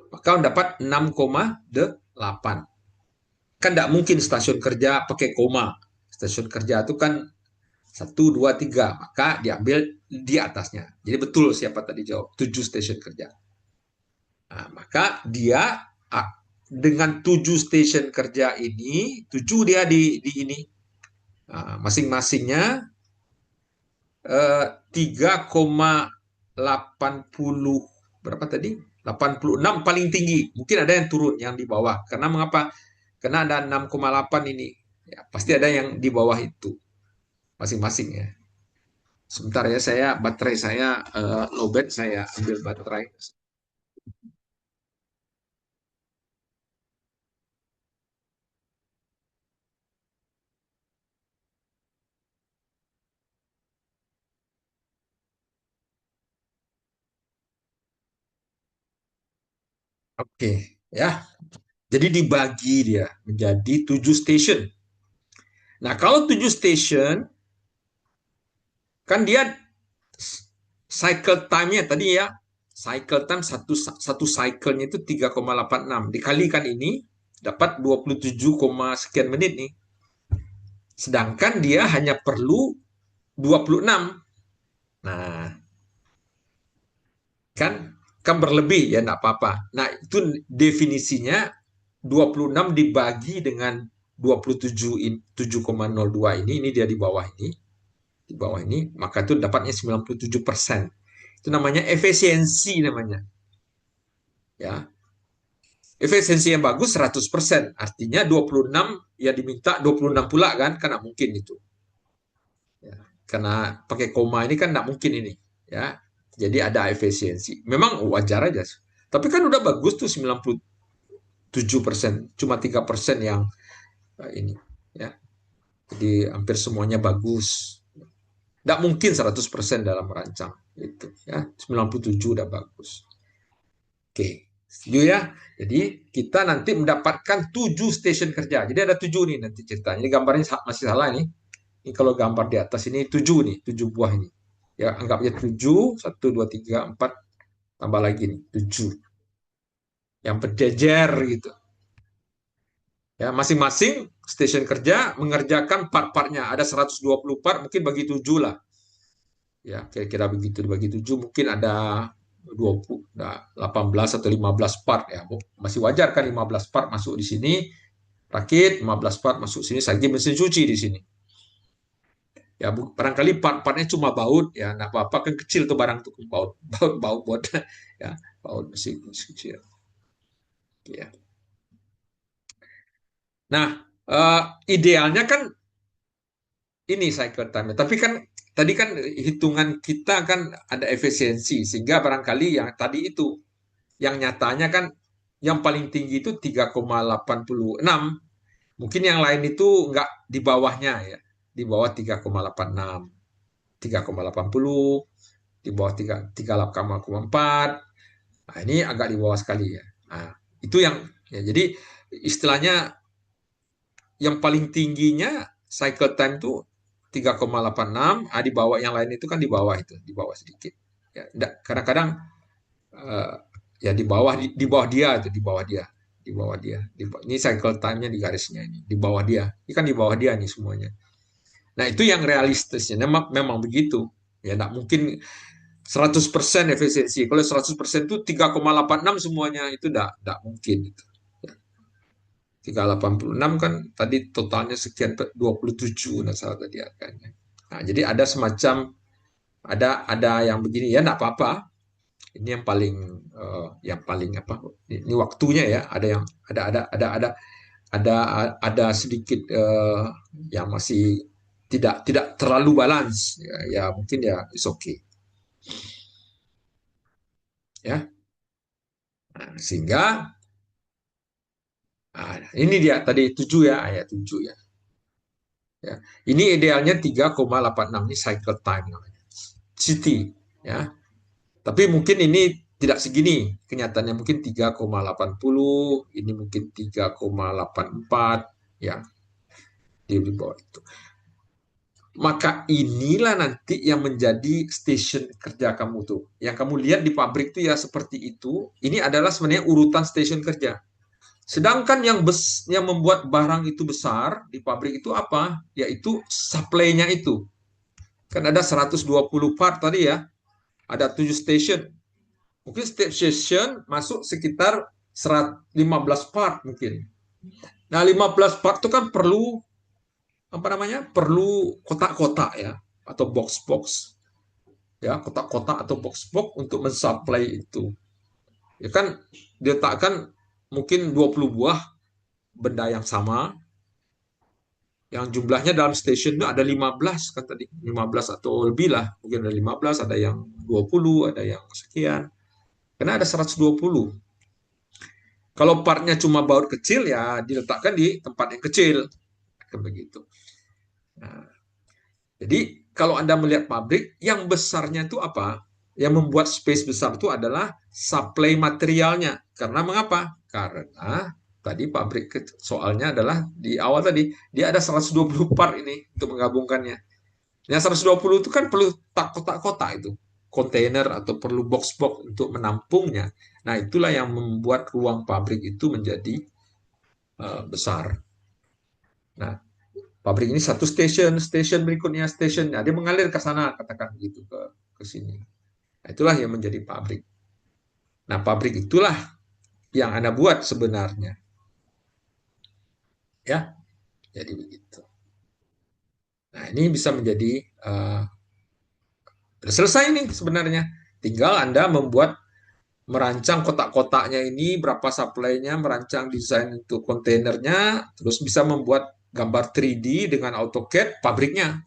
Maka mendapat 6,8. Kan tidak mungkin stasiun kerja pakai koma. Stasiun kerja itu kan 1, 2, 3. Maka diambil di atasnya. Jadi betul siapa tadi jawab. 7 stasiun kerja. Nah, maka dia dengan 7 stasiun kerja ini, 7 dia di ini. Nah, masing-masingnya 3,80 berapa tadi? 86 paling tinggi. Mungkin ada yang turun yang di bawah. Karena mengapa? Karena ada 6,8 ini. Ya, pasti ada yang di bawah itu masing-masing ya. Sebentar ya, baterai saya lowbat, saya ambil baterai. Oke, ya. Jadi dibagi dia menjadi 7 station. Nah, kalau 7 station kan dia cycle time-nya tadi ya, cycle time satu cycle-nya itu 3,86. Dikalikan ini dapat 27, sekian menit nih. Sedangkan dia hanya perlu 26. Nah, kan berlebih ya, enggak apa-apa. Nah, itu definisinya 26 dibagi dengan 27 7,02 ini dia di bawah ini, maka itu dapatnya 97%. Itu namanya efisiensi namanya. Ya. Efisiensi yang bagus 100%. Artinya 26 ya diminta 26 pula kan mungkin itu. Ya. Karena pakai koma ini kan enggak mungkin ini, ya. Jadi ada efisiensi. Memang wajar aja. Tapi kan udah bagus tuh 97%. Cuma 3% yang ini, ya. Jadi hampir semuanya bagus. Tidak mungkin 100% dalam merancang itu, ya. 97 udah bagus. Oke, setuju ya. Jadi kita nanti mendapatkan 7 stasiun kerja. Jadi ada 7 nih nanti ceritanya. Ini gambarnya masih salah nih. Ini kalau gambar di atas ini 7 nih, 7 buah ini. Ya, anggap aja 7, 1, 2, 3, 4, tambah lagi nih, 7. Yang berjejer gitu. Ya, masing-masing stasiun kerja mengerjakan part-partnya. Ada 120 part, mungkin bagi 7 lah. Ya, kira-kira begitu dibagi 7 mungkin ada 20, 18 atau 15 part ya. Masih wajar kan 15 part masuk di sini. Rakit 15 part masuk sini, lagi mesin cuci di sini. Ya, barangkali part-partnya cuma baut ya, enggak apa-apa kan kecil tuh barang tuh baut buat ya, baut mesin kecil. Ya. Nah, idealnya kan ini cycle time. Tapi kan tadi kan hitungan kita kan ada efisiensi sehingga barangkali yang tadi itu yang nyatanya kan yang paling tinggi itu 3,86. Mungkin yang lain itu enggak di bawahnya ya. Di bawah 3,86, 3,80, di bawah 38,4. Nah, ini agak di bawah sekali ya. Nah, itu yang ya, jadi istilahnya yang paling tingginya cycle time itu 3,86, di bawah yang lain itu kan di bawah itu, di bawah sedikit. Ya, kadang-kadang ya di bawah dia itu, di bawah dia, di bawah dia. Ini cycle time-nya di garisnya ini, di bawah dia. Ini kan di bawah dia nih semuanya. Nah, itu yang realistisnya. Memang begitu. Ya, enggak mungkin 100% efisiensi. Kalau 100% itu 3,86 semuanya itu enggak mungkin itu. 386 kan tadi totalnya sekian 27 nah salah tadi angkanya. Nah, jadi ada semacam ada yang begini ya enggak apa-apa. Ini yang paling apa? Ini waktunya ya. Ada ada sedikit yang masih tidak terlalu balance ya, mungkin ya it's okay ya. Nah, sehingga ini dia tadi 7 ya, ayat 7 ya. Ya. Ini idealnya 3,86 ini cycle time namanya. City ya. Tapi mungkin ini tidak segini kenyataannya, mungkin 3,80, ini mungkin 3,84 ya, di bawah itu. Maka inilah nanti yang menjadi station kerja kamu tuh. Yang kamu lihat di pabrik tuh ya seperti itu. Ini adalah sebenarnya urutan station kerja. Sedangkan yang membuat barang itu besar di pabrik itu apa? Yaitu supply-nya itu. Kan ada 120 part tadi ya. Ada 7 station. Mungkin setiap station masuk sekitar 15 part mungkin. Nah, 15 part itu kan perlu apa namanya? Perlu kotak-kotak ya, atau box-box. Ya, kotak-kotak atau box-box untuk mensuplai itu. Ya kan diletakkan mungkin 20 buah benda yang sama, yang jumlahnya dalam stasiun itu ada 15 kan tadi, 15 atau lebih lah, mungkin ada 15, ada yang 20, ada yang sekian. Karena ada 120. Kalau partnya cuma baut kecil ya diletakkan di tempat yang kecil. Kan begitu. Nah, jadi kalau Anda melihat pabrik, yang besarnya itu apa? Yang membuat space besar itu adalah supply materialnya. Karena mengapa? Karena tadi pabrik soalnya adalah di awal tadi dia ada 120 part ini untuk menggabungkannya. Yang 120 itu kan perlu kotak-kotak itu, kontainer atau perlu box-box untuk menampungnya. Nah, itulah yang membuat ruang pabrik itu menjadi besar. Nah, pabrik ini satu stasiun berikutnya stasiun, nah, dia mengalir ke sana, katakan gitu, ke sini. Nah, itulah yang menjadi pabrik. Nah, pabrik itulah yang Anda buat sebenarnya. Ya, jadi begitu. Nah, ini bisa menjadi selesai nih sebenarnya. Tinggal Anda merancang kotak-kotaknya ini, berapa supply-nya, merancang desain untuk kontainernya, terus bisa membuat gambar 3D dengan AutoCAD pabriknya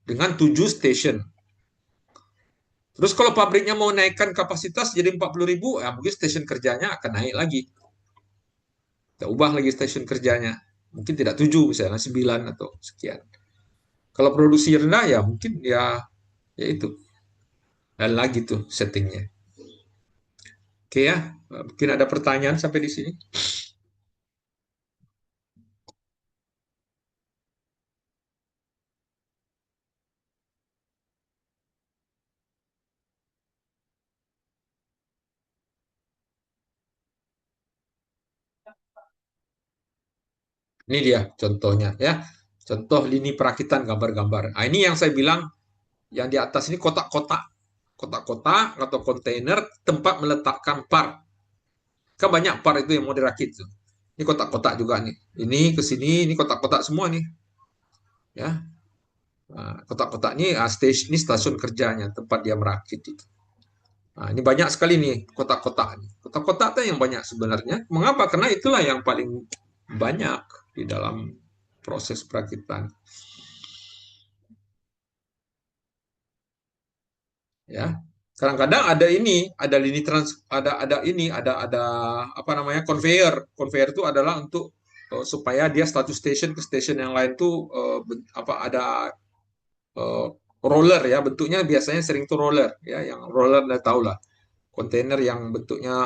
dengan 7 station. Terus kalau pabriknya mau naikkan kapasitas jadi 40.000, ya mungkin station kerjanya akan naik lagi. Kita ubah lagi station kerjanya. Mungkin tidak 7, misalnya 9 atau sekian. Kalau produksi rendah ya mungkin ya itu. Dan lagi tuh settingnya. Oke ya, mungkin ada pertanyaan sampai di sini. Ini dia contohnya ya. Contoh lini perakitan gambar-gambar. Nah, ini yang saya bilang yang di atas ini kotak-kotak. Kotak-kotak atau kontainer tempat meletakkan part. Kan banyak part itu yang mau dirakit tuh. Ini kotak-kotak juga nih. Ini ke sini, ini kotak-kotak semua nih. Ya. Nah, kotak-kotak ini ini stasiun kerjanya, tempat dia merakit itu. Nah, ini banyak sekali nih kotak-kotak. Kotak-kotak itu yang banyak sebenarnya. Mengapa? Karena itulah yang paling banyak di dalam proses perakitan. Ya. Kadang-kadang ada ini, ada lini ada apa namanya? Conveyor itu adalah untuk supaya dia satu station ke station yang lain tuh apa ada uh, roller ya, bentuknya biasanya sering tuh roller ya, yang roller Anda tahu lah. Kontainer yang bentuknya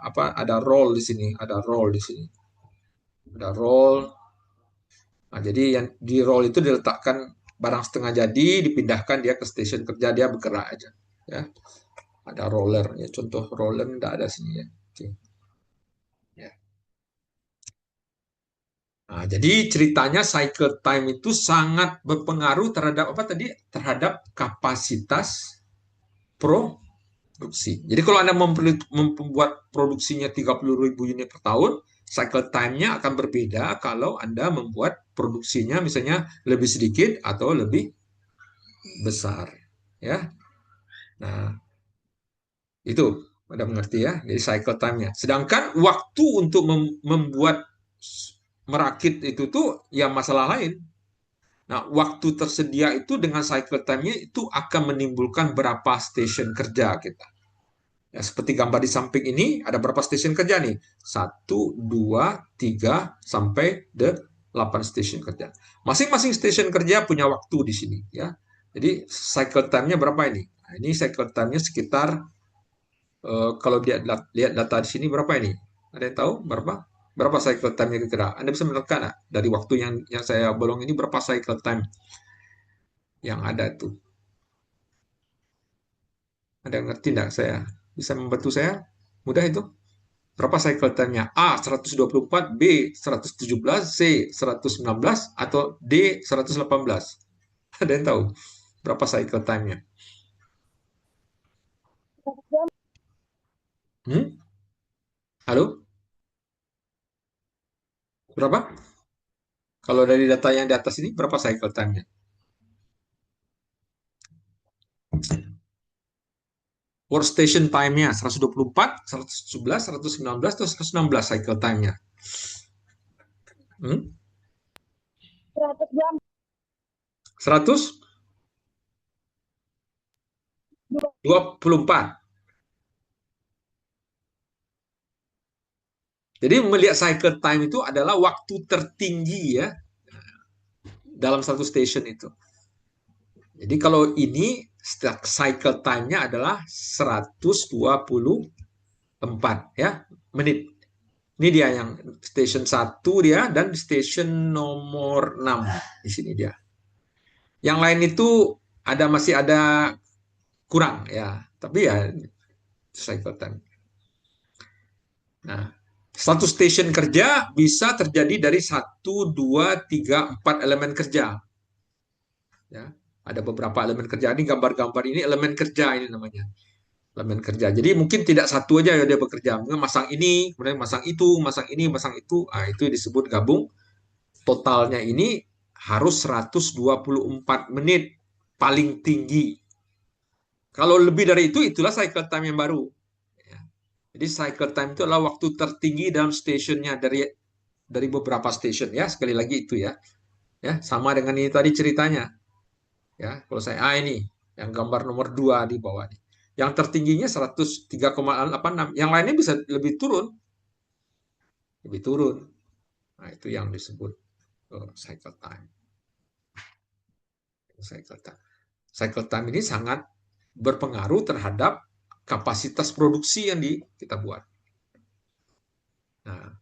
apa ada roll di sini, ada roll di sini. Ada roll. Nah, jadi yang di roll itu diletakkan barang setengah jadi, dipindahkan dia ke station kerja, dia bergerak aja. Ya, ada roller. Ya, contoh roller tidak ada sini ya. Oke. Ya. Nah, jadi ceritanya cycle time itu sangat berpengaruh terhadap apa tadi? Terhadap kapasitas produksi. Jadi kalau Anda membuat produksinya 30.000 unit per tahun, cycle time-nya akan berbeda kalau Anda membuat produksinya misalnya lebih sedikit atau lebih besar. Ya. Nah, itu Anda mengerti ya, jadi cycle time-nya. Sedangkan waktu untuk membuat merakit itu tuh ya masalah lain. Nah, waktu tersedia itu dengan cycle time-nya itu akan menimbulkan berapa stasiun kerja kita. Ya, seperti gambar di samping ini, ada berapa stasiun kerja nih? 1, 2, 3, sampai 8 stasiun kerja. Masing-masing stasiun kerja punya waktu di sini. Ya. Jadi, cycle time-nya berapa ini? Nah, ini cycle time-nya sekitar, kalau lihat data di sini berapa ini? Ada yang tahu berapa? Berapa cycle time-nya kira-kira? Anda bisa menekan dari waktu yang saya bolong ini berapa cycle time yang ada tuh? Ada yang ngerti enggak saya? Bisa membantu saya? Mudah itu? Berapa cycle time-nya? A 124, B 117, C 119, atau D 118? Ada yang tahu? Berapa cycle time-nya? Halo? Berapa? Kalau dari data yang di atas ini, berapa cycle time-nya? Workstation time-nya 124, 117, 119, atau 116 cycle time-nya? 124. Jadi melihat cycle time itu adalah waktu tertinggi ya dalam satu station itu. Jadi kalau ini cycle time-nya adalah 124 ya menit. Ini dia yang station 1 dia dan station nomor 6 di sini dia. Yang lain itu masih ada kurang ya, tapi ya cycle time. Nah, satu station kerja bisa terjadi dari 1, 2, 3, 4 elemen kerja. Ya, ada beberapa elemen kerja. Ini gambar-gambar ini elemen kerja ini namanya. Elemen kerja. Jadi mungkin tidak satu aja ya dia bekerja. Mungkin masang ini, kemudian masang itu, masang ini, masang itu. Nah, itu disebut gabung. Totalnya ini harus 124 menit paling tinggi. Kalau lebih dari itu, itulah cycle time yang baru. Jadi cycle time itu adalah waktu tertinggi dalam stationnya dari beberapa station ya. Sekali lagi itu ya. Ya, sama dengan ini tadi ceritanya. Ya, kalau saya ini yang gambar nomor 2 di bawah ini. Yang tertingginya 103,86. Yang lainnya bisa lebih turun. Lebih turun. Nah, itu yang disebut cycle time. Cycle time. Cycle time ini sangat berpengaruh terhadap kapasitas produksi yang kita buat. Nah,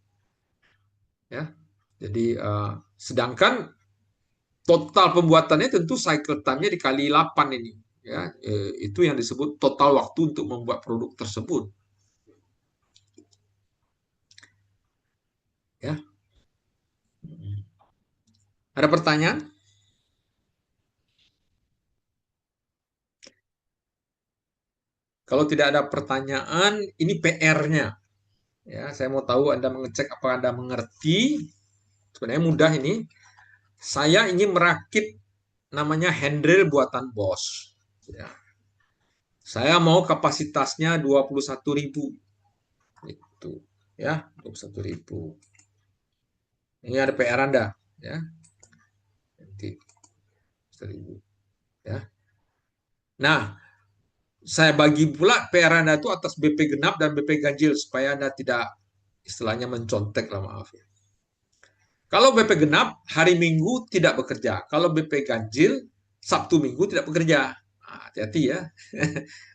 ya. Jadi sedangkan total pembuatannya tentu cycle time-nya dikali 8 ini. Ya, itu yang disebut total waktu untuk membuat produk tersebut. Ya. Ada pertanyaan? Kalau tidak ada pertanyaan, ini PR-nya. Ya, saya mau tahu Anda mengecek apakah Anda mengerti. Sebenarnya mudah ini. Saya ingin merakit namanya handrail buatan Bosch. Ya. Saya mau kapasitasnya 21.000. Itu ya, 21.000. Ini ada PR Anda, ya. Nanti 1.000. Ya. Nah, saya bagi pula PR Anda itu atas BP genap dan BP ganjil supaya Anda tidak istilahnya mencontek lah, maaf ya. Kalau BP genap hari Minggu tidak bekerja. Kalau BP ganjil Sabtu Minggu tidak bekerja. Nah, hati-hati ya.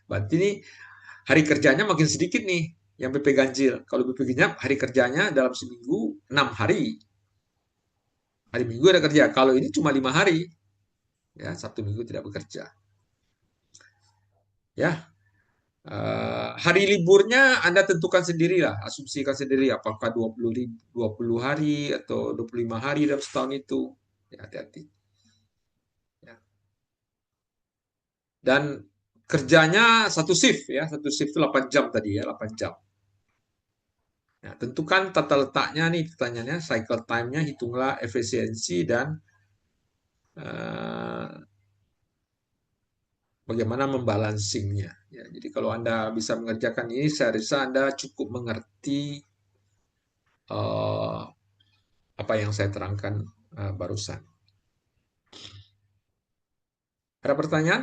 Berarti ini hari kerjanya makin sedikit nih yang BP ganjil. Kalau BP genap hari kerjanya dalam seminggu 6 hari. Hari Minggu ada kerja. Kalau ini cuma 5 hari. Ya, Sabtu Minggu tidak bekerja. Ya, hari liburnya Anda tentukan sendirilah, asumsikan sendiri apakah 20 hari atau 25 hari dalam setahun itu. Ya, hati-hati. Ya. Dan kerjanya satu shift ya, satu shift itu 8 jam tadi ya, 8 jam. Nah, tentukan tata letaknya nih pertanyaannya, cycle time-nya, hitunglah efisiensi dan bagaimana membalancingnya. Ya, jadi kalau Anda bisa mengerjakan ini, saya rasa Anda cukup mengerti apa yang saya terangkan barusan. Ada pertanyaan?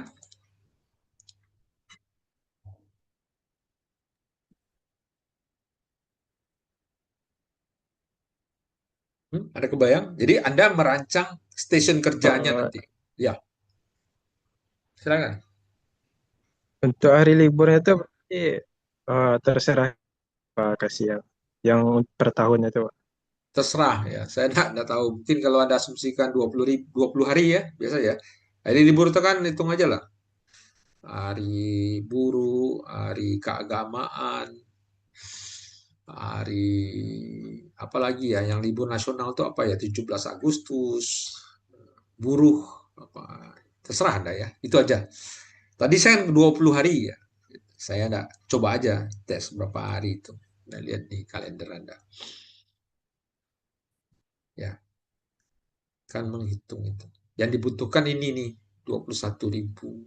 Ada kebayang? Jadi Anda merancang stasiun kerjanya Eh, nanti. Ya, silakan. untuk hari liburnya itu berarti terserah Pak kasih yang per tahunnya itu Pak. Terserah ya. Saya enggak tahu. Mungkin kalau Anda asumsikan 20 hari ya, biasa ya. Hari libur itu kan hitung aja lah. Hari buruh, hari keagamaan, hari apa lagi ya yang libur nasional itu apa ya 17 Agustus, buruh apa terserah Anda ya. Itu aja. Tadi saya 20 hari ya. Saya enggak coba aja tes berapa hari itu. Anda lihat di kalender Anda. Ya, kan menghitung itu. Yang dibutuhkan ini nih 21.000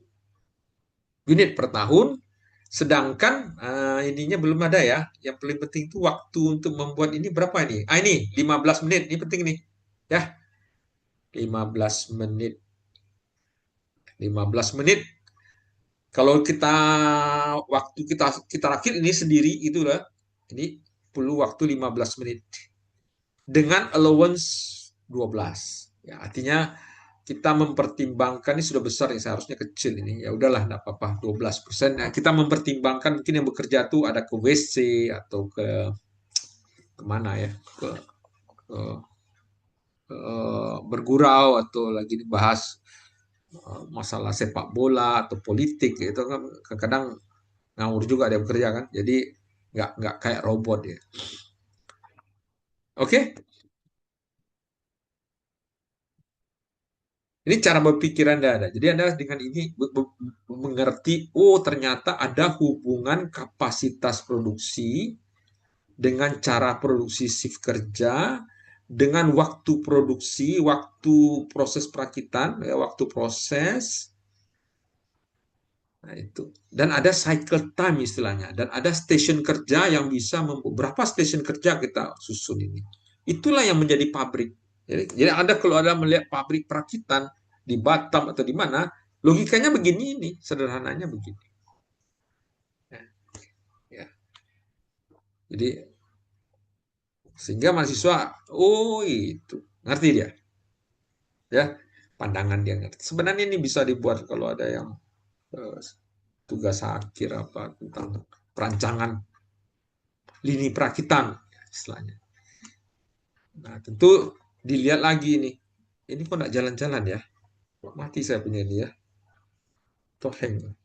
unit per tahun. Sedangkan ininya belum ada ya. Yang paling penting itu waktu untuk membuat ini berapa ini? Ini 15 menit. Ini penting nih. Ya, 15 menit. 15 menit. Kalau kita waktu kita rakit ini sendiri itulah. Ini perlu waktu 15 menit dengan allowance 12. Ya, artinya kita mempertimbangkan ini sudah besar ya seharusnya kecil ini ya udahlah enggak apa-apa 12%. Nah, kita mempertimbangkan mungkin yang bekerja tuh ada ke WC atau ke kemana ya ke bergurau atau lagi dibahas masalah sepak bola atau politik itu kan kadang ngawur juga dia bekerja kan jadi nggak kayak robot ya. Oke. Ini cara berpikir Anda ada. Jadi Anda dengan ini mengerti, oh ternyata ada hubungan kapasitas produksi dengan cara produksi shift kerja, dengan waktu produksi, waktu proses perakitan, ya, waktu proses, nah itu. Dan ada cycle time istilahnya, dan ada station kerja yang bisa berapa station kerja kita susun ini. Itulah yang menjadi pabrik. Jadi Anda kalau ada melihat pabrik perakitan di Batam atau di mana, logikanya begini ini, sederhananya begini. Ya, ya. Jadi sehingga mahasiswa, oh itu ngerti dia, ya pandangan dia ngerti. Sebenarnya ini bisa dibuat kalau ada yang eh, tugas akhir apa tentang perancangan lini perakitan istilahnya. Nah tentu dilihat lagi ini kok nggak jalan-jalan ya, mati saya punya ini ya, toheng.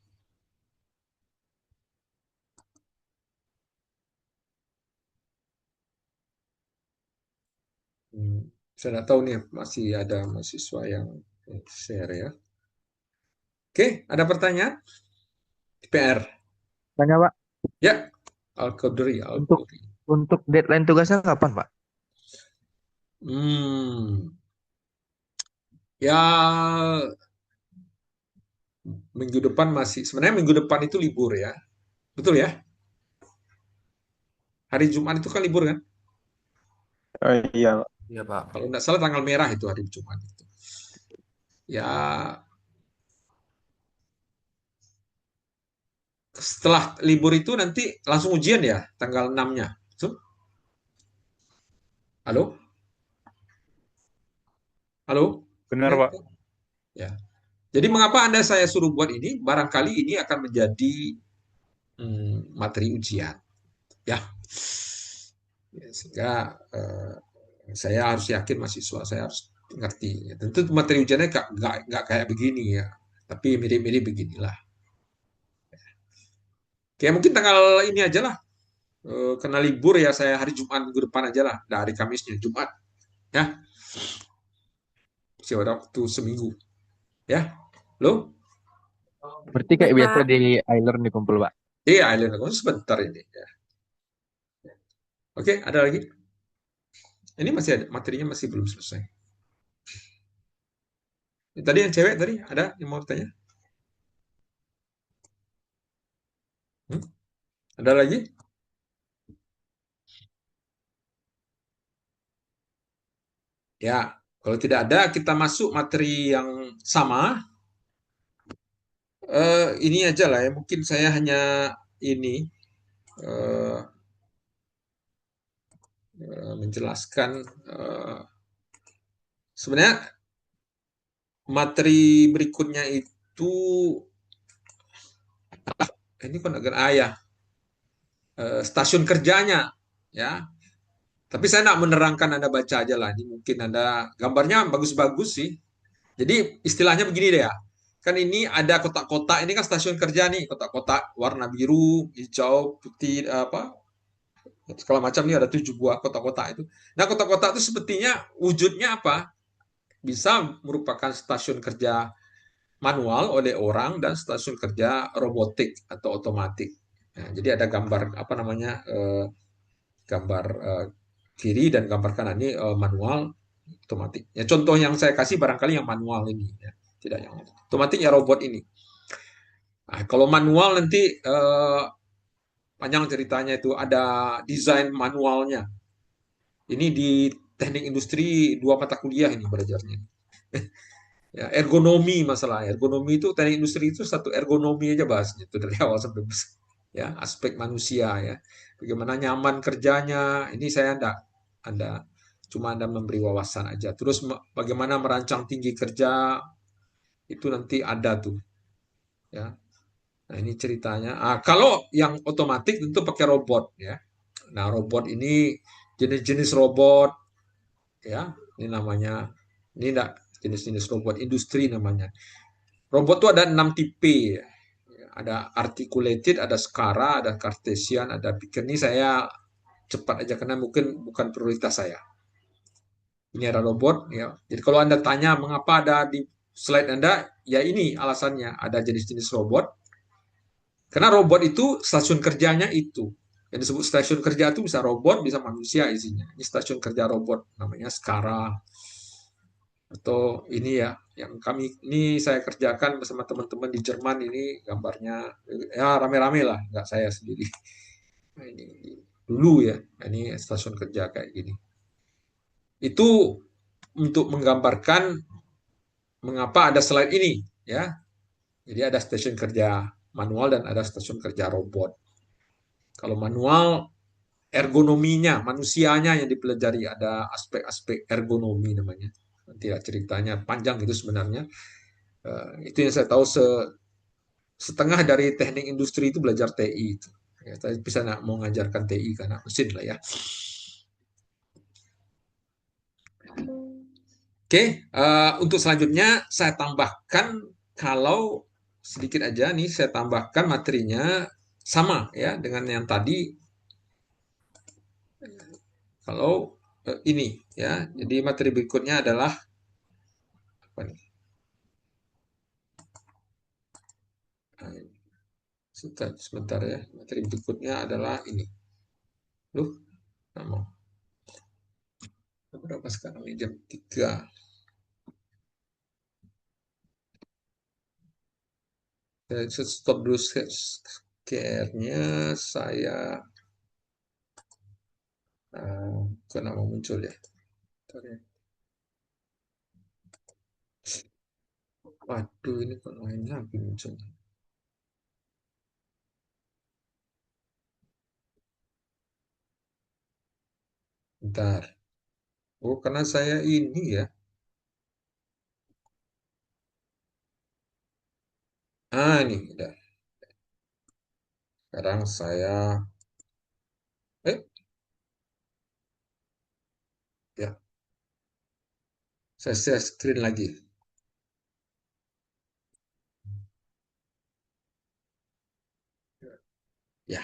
Saya nggak tahu nih masih ada mahasiswa yang share ya. Oke, ada pertanyaan? PR. Tanya Pak, Ya, Al-Qadri, untuk Al-Qadri. untuk deadline tugasnya kapan Pak? Hmm, ya minggu depan masih, sebenarnya minggu depan itu libur ya. Betul ya? Hari Jumat itu kan libur kan? Oh iya Pak. Iya Pak. Kalau nggak salah tanggal merah itu hari Jumat itu. Ya, setelah libur itu nanti langsung ujian ya, tanggal 6-nya. Halo? Halo? Benar Pak. Ya. Jadi mengapa Anda saya suruh buat ini? Barangkali ini akan menjadi materi ujian. Ya, ya sehingga saya harus yakin mahasiswa saya harus ngerti. Ya, tentu materi ujiannya nggak kayak begini ya, tapi mirip-mirip beginilah. Oke, mungkin tanggal ini aja lah. Kena libur ya saya hari Jumat minggu depan aja lah. Nah, hari Kamisnya Jumat. Ya, masih ada waktu seminggu. Ya, lo? Berarti Ya, kayak biasa Pak. di iLearn dikumpul Pak. Iya, Island aku sebentar ini. Ya. Oke, ada lagi? Ini masih ada, materinya masih belum selesai. Tadi yang cewek tadi ada yang mau tanya? Hmm? Ada lagi? Ya, kalau tidak ada, kita masuk materi yang sama. Ini aja lah ya. Mungkin saya hanya ini eh, menjelaskan sebenarnya materi berikutnya itu ini kan agak ayah stasiun kerjanya ya. Tapi saya nak menerangkan Anda baca aja lah. Ini mungkin Anda gambarnya bagus-bagus sih. Jadi istilahnya begini deh ya. Kan ini ada kotak-kotak, ini kan stasiun kerja nih, kotak-kotak warna biru, hijau, putih, apa, segala macam nih ada 7 buah kotak-kotak itu. Nah kotak-kotak itu sepertinya wujudnya apa? Bisa merupakan stasiun kerja manual oleh orang dan stasiun kerja robotik atau otomatik. Nah, jadi ada gambar apa namanya gambar kiri dan gambar kanan ini manual otomatik. Ya, contoh yang saya kasih barangkali yang manual ini, ya. Tidak yang otomatik ya robot ini. Nah, kalau manual nanti panjang ceritanya itu ada desain manualnya. Ini di teknik industri 2 mata kuliah ini belajarnya. Ya, ergonomi masalah ergonomi itu teknik industri itu satu ergonomi aja bahasnya itu dari awal sampai besar. Ya aspek manusia ya bagaimana nyaman kerjanya ini saya anda cuma anda memberi wawasan aja terus bagaimana merancang tinggi kerja itu nanti ada tuh ya nah ini ceritanya kalau yang otomatis tentu pakai robot ya nah robot ini jenis-jenis robot ya ini namanya ini enggak jenis-jenis robot industri namanya. Robot itu ada 6 tipe. Ada articulated, ada Skara, ada Cartesian, ada Beacon. Ini saya cepat aja karena mungkin bukan prioritas saya. Ini ada robot. Ya. Jadi kalau Anda tanya mengapa ada di slide Anda, ya ini alasannya. Ada jenis-jenis robot. Karena robot itu stasiun kerjanya itu. Yang disebut stasiun kerja itu bisa robot, bisa manusia isinya. Ini stasiun kerja robot, namanya Skara. Atau ini ya yang kami ini saya kerjakan bersama teman-teman di Jerman ini gambarnya ya rame-rame lah nggak saya sendiri nah, ini dulu ya nah, ini stasiun kerja kayak gini itu untuk menggambarkan mengapa ada slide ini ya jadi ada stasiun kerja manual dan ada stasiun kerja robot kalau manual ergonominya manusianya yang dipelajari ada aspek-aspek ergonomi namanya nanti ya ceritanya panjang itu sebenarnya. Itu yang saya tahu setengah dari teknik industri itu belajar TI itu. Ya, saya bisa mau mengajarkan TI karena mesin lah ya. Oke, untuk selanjutnya saya tambahkan kalau sedikit aja nih saya tambahkan materinya sama ya dengan yang tadi. Kalau ini ya, jadi materi berikutnya adalah apa nih? Sebentar ya, materi berikutnya adalah ini. Loh, nama berapa sekarang ini jam 3. Saya stop dulu share-nya. Saya kok nama muncul ya. Bentar ya. Waduh, ini kok lain lagi muncul. Bentar. Oh, karena saya ini ya. Ini udah. Sekarang saya eh ya, saya share screen lagi. Ya.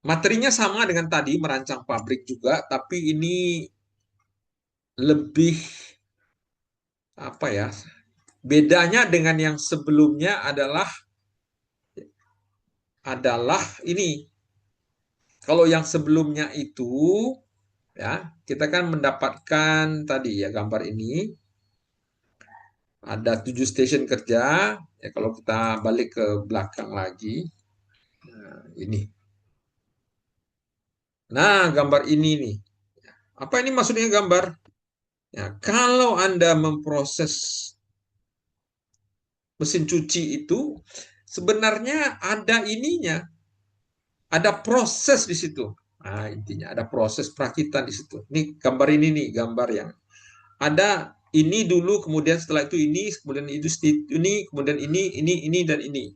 Materinya sama dengan tadi merancang pabrik juga, tapi ini lebih apa ya? Bedanya dengan yang sebelumnya adalah ini. Kalau yang sebelumnya itu ya, kita kan mendapatkan tadi ya gambar ini ada 7 stasiun kerja. Ya, kalau kita balik ke belakang lagi, nah, ini Nah, gambar ini nih. Apa ini maksudnya gambar? Ya, kalau Anda memproses mesin cuci itu, sebenarnya ada ininya, ada proses di situ. Nah, intinya ada proses perakitan di situ. Ini gambar ini nih, gambar yang ada ini dulu, kemudian setelah itu ini, kemudian itu ini, kemudian ini, dan ini.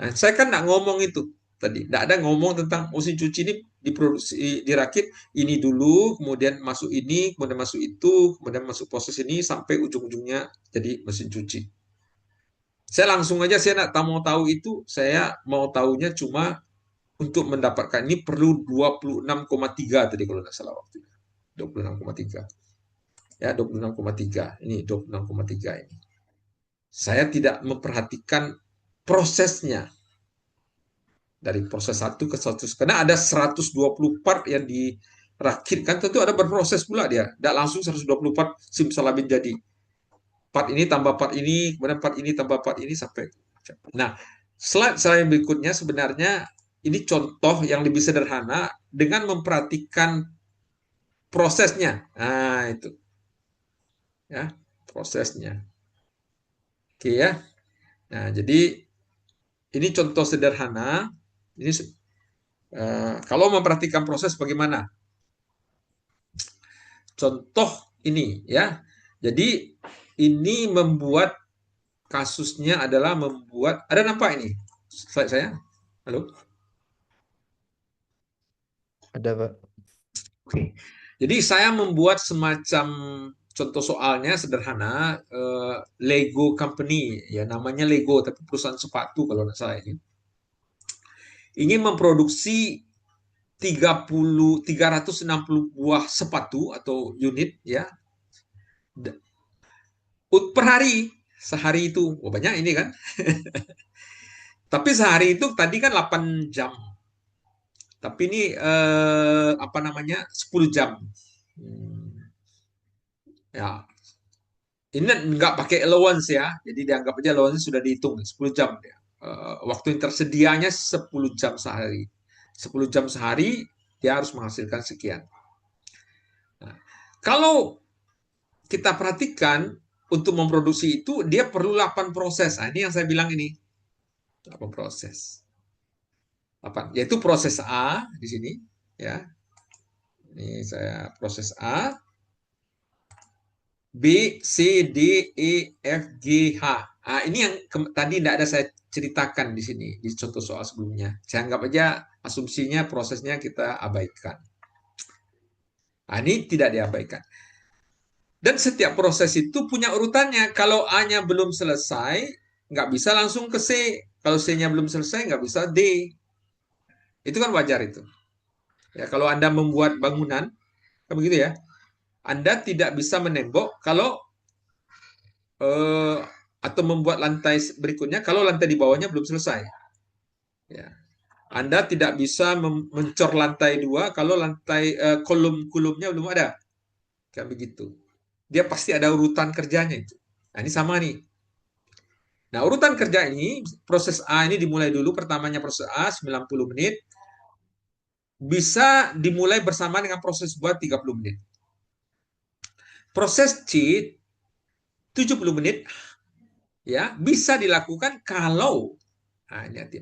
Nah, saya kan nggak ngomong itu tadi, nggak ada ngomong tentang mesin cuci ini diproduksi, dirakit ini dulu, kemudian masuk ini, kemudian masuk itu, kemudian masuk proses ini sampai ujung-ujungnya jadi mesin cuci. Saya langsung aja, saya nggak mau tahu itu, saya mau tahunya cuma untuk mendapatkan ini perlu 26,3 tadi kalau nggak salah waktunya. 26,3. Ya, 26,3. Ini 26,3 ini. Saya tidak memperhatikan prosesnya. Dari proses satu ke 100. Karena ada 120 part yang dirakit. Kan tentu ada berproses pula dia. Tidak langsung 120 part simsalabim jadi. Part ini tambah part ini, kemudian part ini tambah part ini sampai. Nah, slide berikutnya sebenarnya ini contoh yang lebih sederhana dengan memperhatikan prosesnya. Nah, itu. Ya, prosesnya. Oke ya. Nah, jadi ini contoh sederhana. Ini kalau memperhatikan proses bagaimana? Contoh ini ya. Jadi ini membuat kasusnya adalah membuat, ada nampak ini slide saya? Halo? Ada, Pak. Oke. Jadi saya membuat semacam contoh soalnya sederhana, Lego Company, ya namanya Lego tapi perusahaan sepatu kalau nggak salah ini. Ingin memproduksi 360 buah sepatu atau unit ya per hari. Sehari itu, banyak ini kan. Tapi sehari itu tadi kan 8 jam. Tapi ini apa namanya 10 jam. Ya, ini nggak pakai allowance ya. Jadi dianggap aja allowance sudah dihitung 10 jam ya. Waktu yang tersedianya 10 jam sehari. 10 jam sehari dia harus menghasilkan sekian. Nah, kalau kita perhatikan untuk memproduksi itu dia perlu 8 proses. Nah, ini yang saya bilang ini. 8 proses. 8, yaitu proses A di sini ya. Ini saya proses A, B, C, D, E, F, G, H. Nah, ini yang tadi tidak ada saya ceritakan di sini di contoh soal sebelumnya. Saya anggap aja asumsinya prosesnya kita abaikan. Nah, ini tidak diabaikan. Dan setiap proses itu punya urutannya. Kalau A-nya belum selesai, nggak bisa langsung ke C. Kalau C-nya belum selesai, nggak bisa D. Itu kan wajar itu. Ya, kalau Anda membuat bangunan, kan begitu ya. Anda tidak bisa menembok kalau atau membuat lantai berikutnya kalau lantai di bawahnya belum selesai. Ya. Anda tidak bisa mencor lantai 2 kalau lantai kolom-kolomnya belum ada. Kayak begitu. Dia pasti ada urutan kerjanya itu. Nah, ini sama nih. Nah, urutan kerja ini, proses A ini dimulai dulu, pertamanya proses A 90 menit, bisa dimulai bersama dengan proses buat 30 menit. Proses C 70 menit ya bisa dilakukan kalau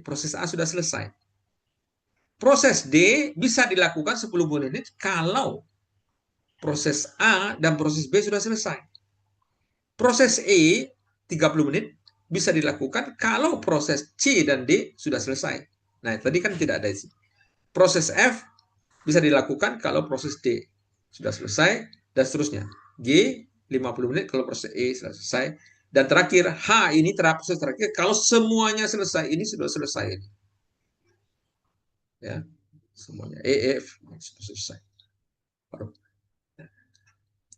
proses A sudah selesai. Proses D bisa dilakukan 10 menit kalau proses A dan proses B sudah selesai. Proses E 30 menit bisa dilakukan kalau proses C dan D sudah selesai. Nah, tadi kan tidak ada isi. Proses F bisa dilakukan kalau proses D sudah selesai dan seterusnya. G 50 menit kalau proses E sudah selesai. Dan terakhir H ini proses terakhir kalau semuanya selesai. Ini sudah selesai. Ya, semuanya E, F sudah selesai.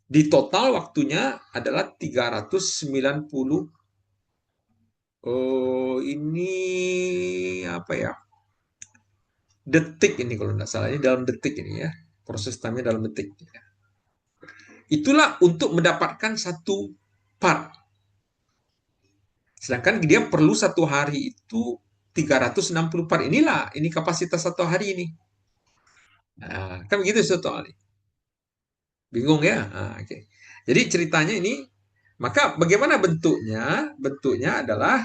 Di total waktunya adalah 390. Oh, ini apa ya? Detik ini kalau tidak salah. Ini dalam detik ini ya. Proses time-nya dalam detik. Itulah untuk mendapatkan satu part. Sedangkan dia perlu satu hari itu 360 part. Inilah, ini kapasitas satu hari ini. Nah, kan begitu soalnya. Bingung ya? Nah, oke. Jadi ceritanya ini, maka bagaimana bentuknya? Bentuknya adalah,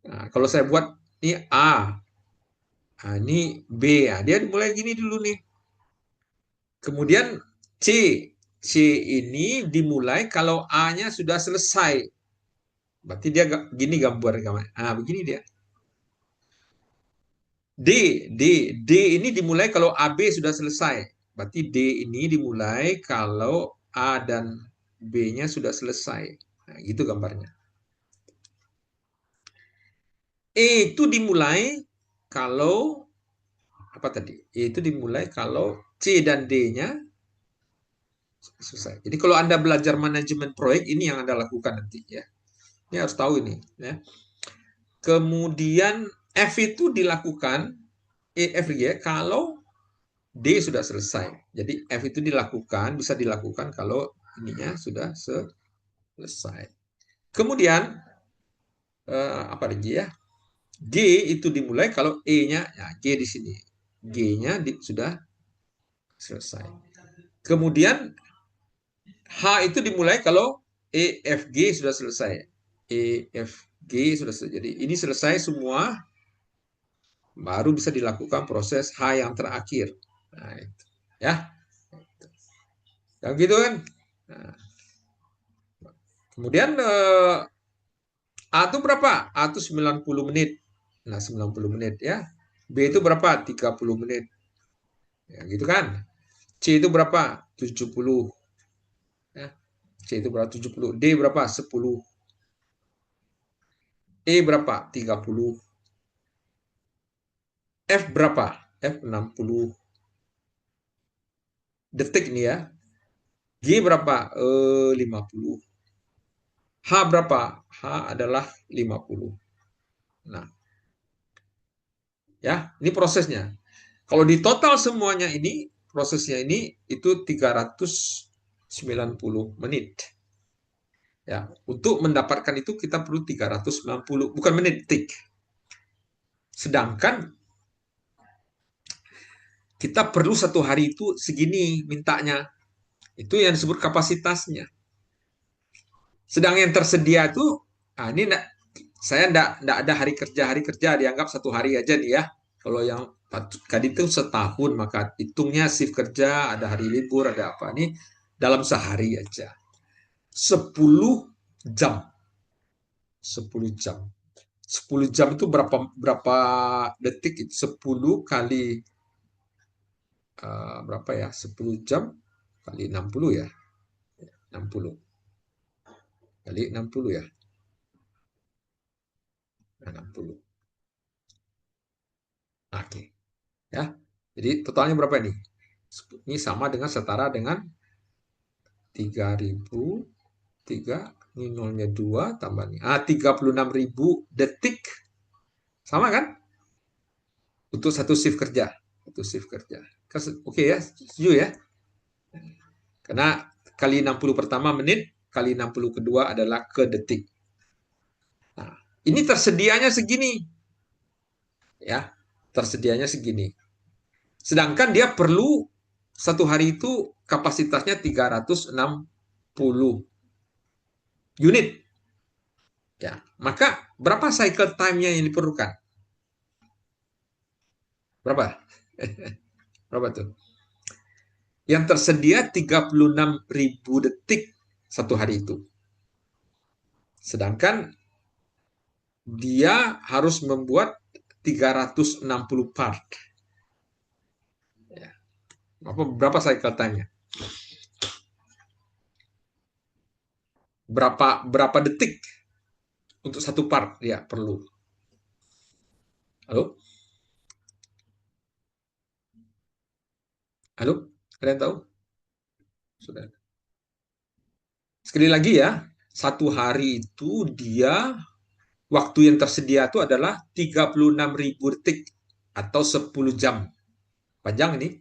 nah, kalau saya buat ini A, nah, ini B, nah, dia mulai gini dulu nih. Kemudian C, C ini dimulai kalau A-nya sudah selesai. Berarti dia gini gambar. Ah, begini dia. D, D, D ini dimulai kalau AB sudah selesai. Berarti D ini dimulai kalau A dan B-nya sudah selesai. Nah, gitu gambarnya. E itu dimulai kalau apa tadi? E itu dimulai kalau C dan D-nya selesai. Jadi kalau Anda belajar manajemen proyek, ini yang Anda lakukan nanti ya. Ini harus tahu ini ya. Kemudian F itu dilakukan F ya kalau D sudah selesai. Jadi F itu dilakukan, bisa dilakukan kalau ininya sudah selesai. Kemudian apa lagi ya? G itu dimulai kalau E-nya, ya G di sini. G-nya sudah selesai. Kemudian H itu dimulai kalau E, F, G sudah selesai. E, F, G sudah selesai. Jadi ini selesai semua, baru bisa dilakukan proses H yang terakhir. Nah, itu. Ya, yang gitu kan. Nah, kemudian A itu berapa? A itu 90 menit. Nah, 90 menit ya. B itu berapa? 30 menit. Ya, gitu kan. C itu berapa? 70. Ya. C itu berapa? 70. D berapa? 10. E berapa? 30. F berapa? F 60 detik nih ya. G berapa? 50. H berapa? H adalah 50. Nah, ya, ini prosesnya. Kalau di total semuanya ini, prosesnya ini itu 390 menit. Ya, untuk mendapatkan itu kita perlu 390, bukan menit, detik. Sedangkan kita perlu satu hari itu segini mintanya. Itu yang disebut kapasitasnya. Sedang yang tersedia itu, nah ini saya enggak ada hari kerja dianggap satu hari aja nih ya. Kalau yang tadi itu setahun, maka hitungnya shift kerja, ada hari libur, ada apa nih dalam sehari aja. 10 jam. 10 jam. 10 jam itu berapa detik? 10 kali berapa ya? 10 jam kali 60 ya. 60 kali 60 ya. 60. Oke. Ya. Jadi totalnya berapa nih? Ini sama dengan setara dengan 3000 3 ini nolnya 2 tambah nih. 36.000 detik. Sama kan? Untuk satu shift kerja. Satu shift kerja. Oke ya, setuju ya? Karena kali 60 pertama menit, kali 60 kedua adalah ke detik. Nah, ini tersedianya segini. Ya, tersedianya segini. Sedangkan dia perlu satu hari itu kapasitasnya 360 unit. Ya, maka berapa cycle time-nya yang diperlukan? Berapa? Berapa tuh? Yang tersedia 36.000 detik satu hari itu. Sedangkan dia harus membuat 360 part. Ya. Berapa cycle time-nya? Berapa detik untuk satu part dia perlu? Halo? Halo? Ada yang tahu? Sudah. Sekali lagi ya, satu hari itu dia waktu yang tersedia itu adalah 36.000 detik atau 10 jam. Panjang ini.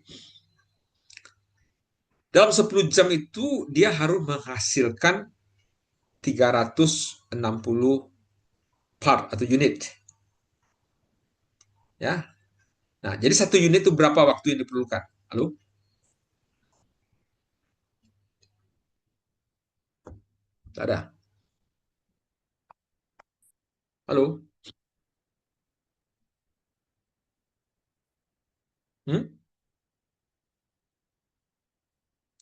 Dalam 10 jam itu dia harus menghasilkan 360 part atau unit. Ya. Nah, jadi satu unit itu berapa waktu yang diperlukan? Halo? Tak ada. Halo? Hmm?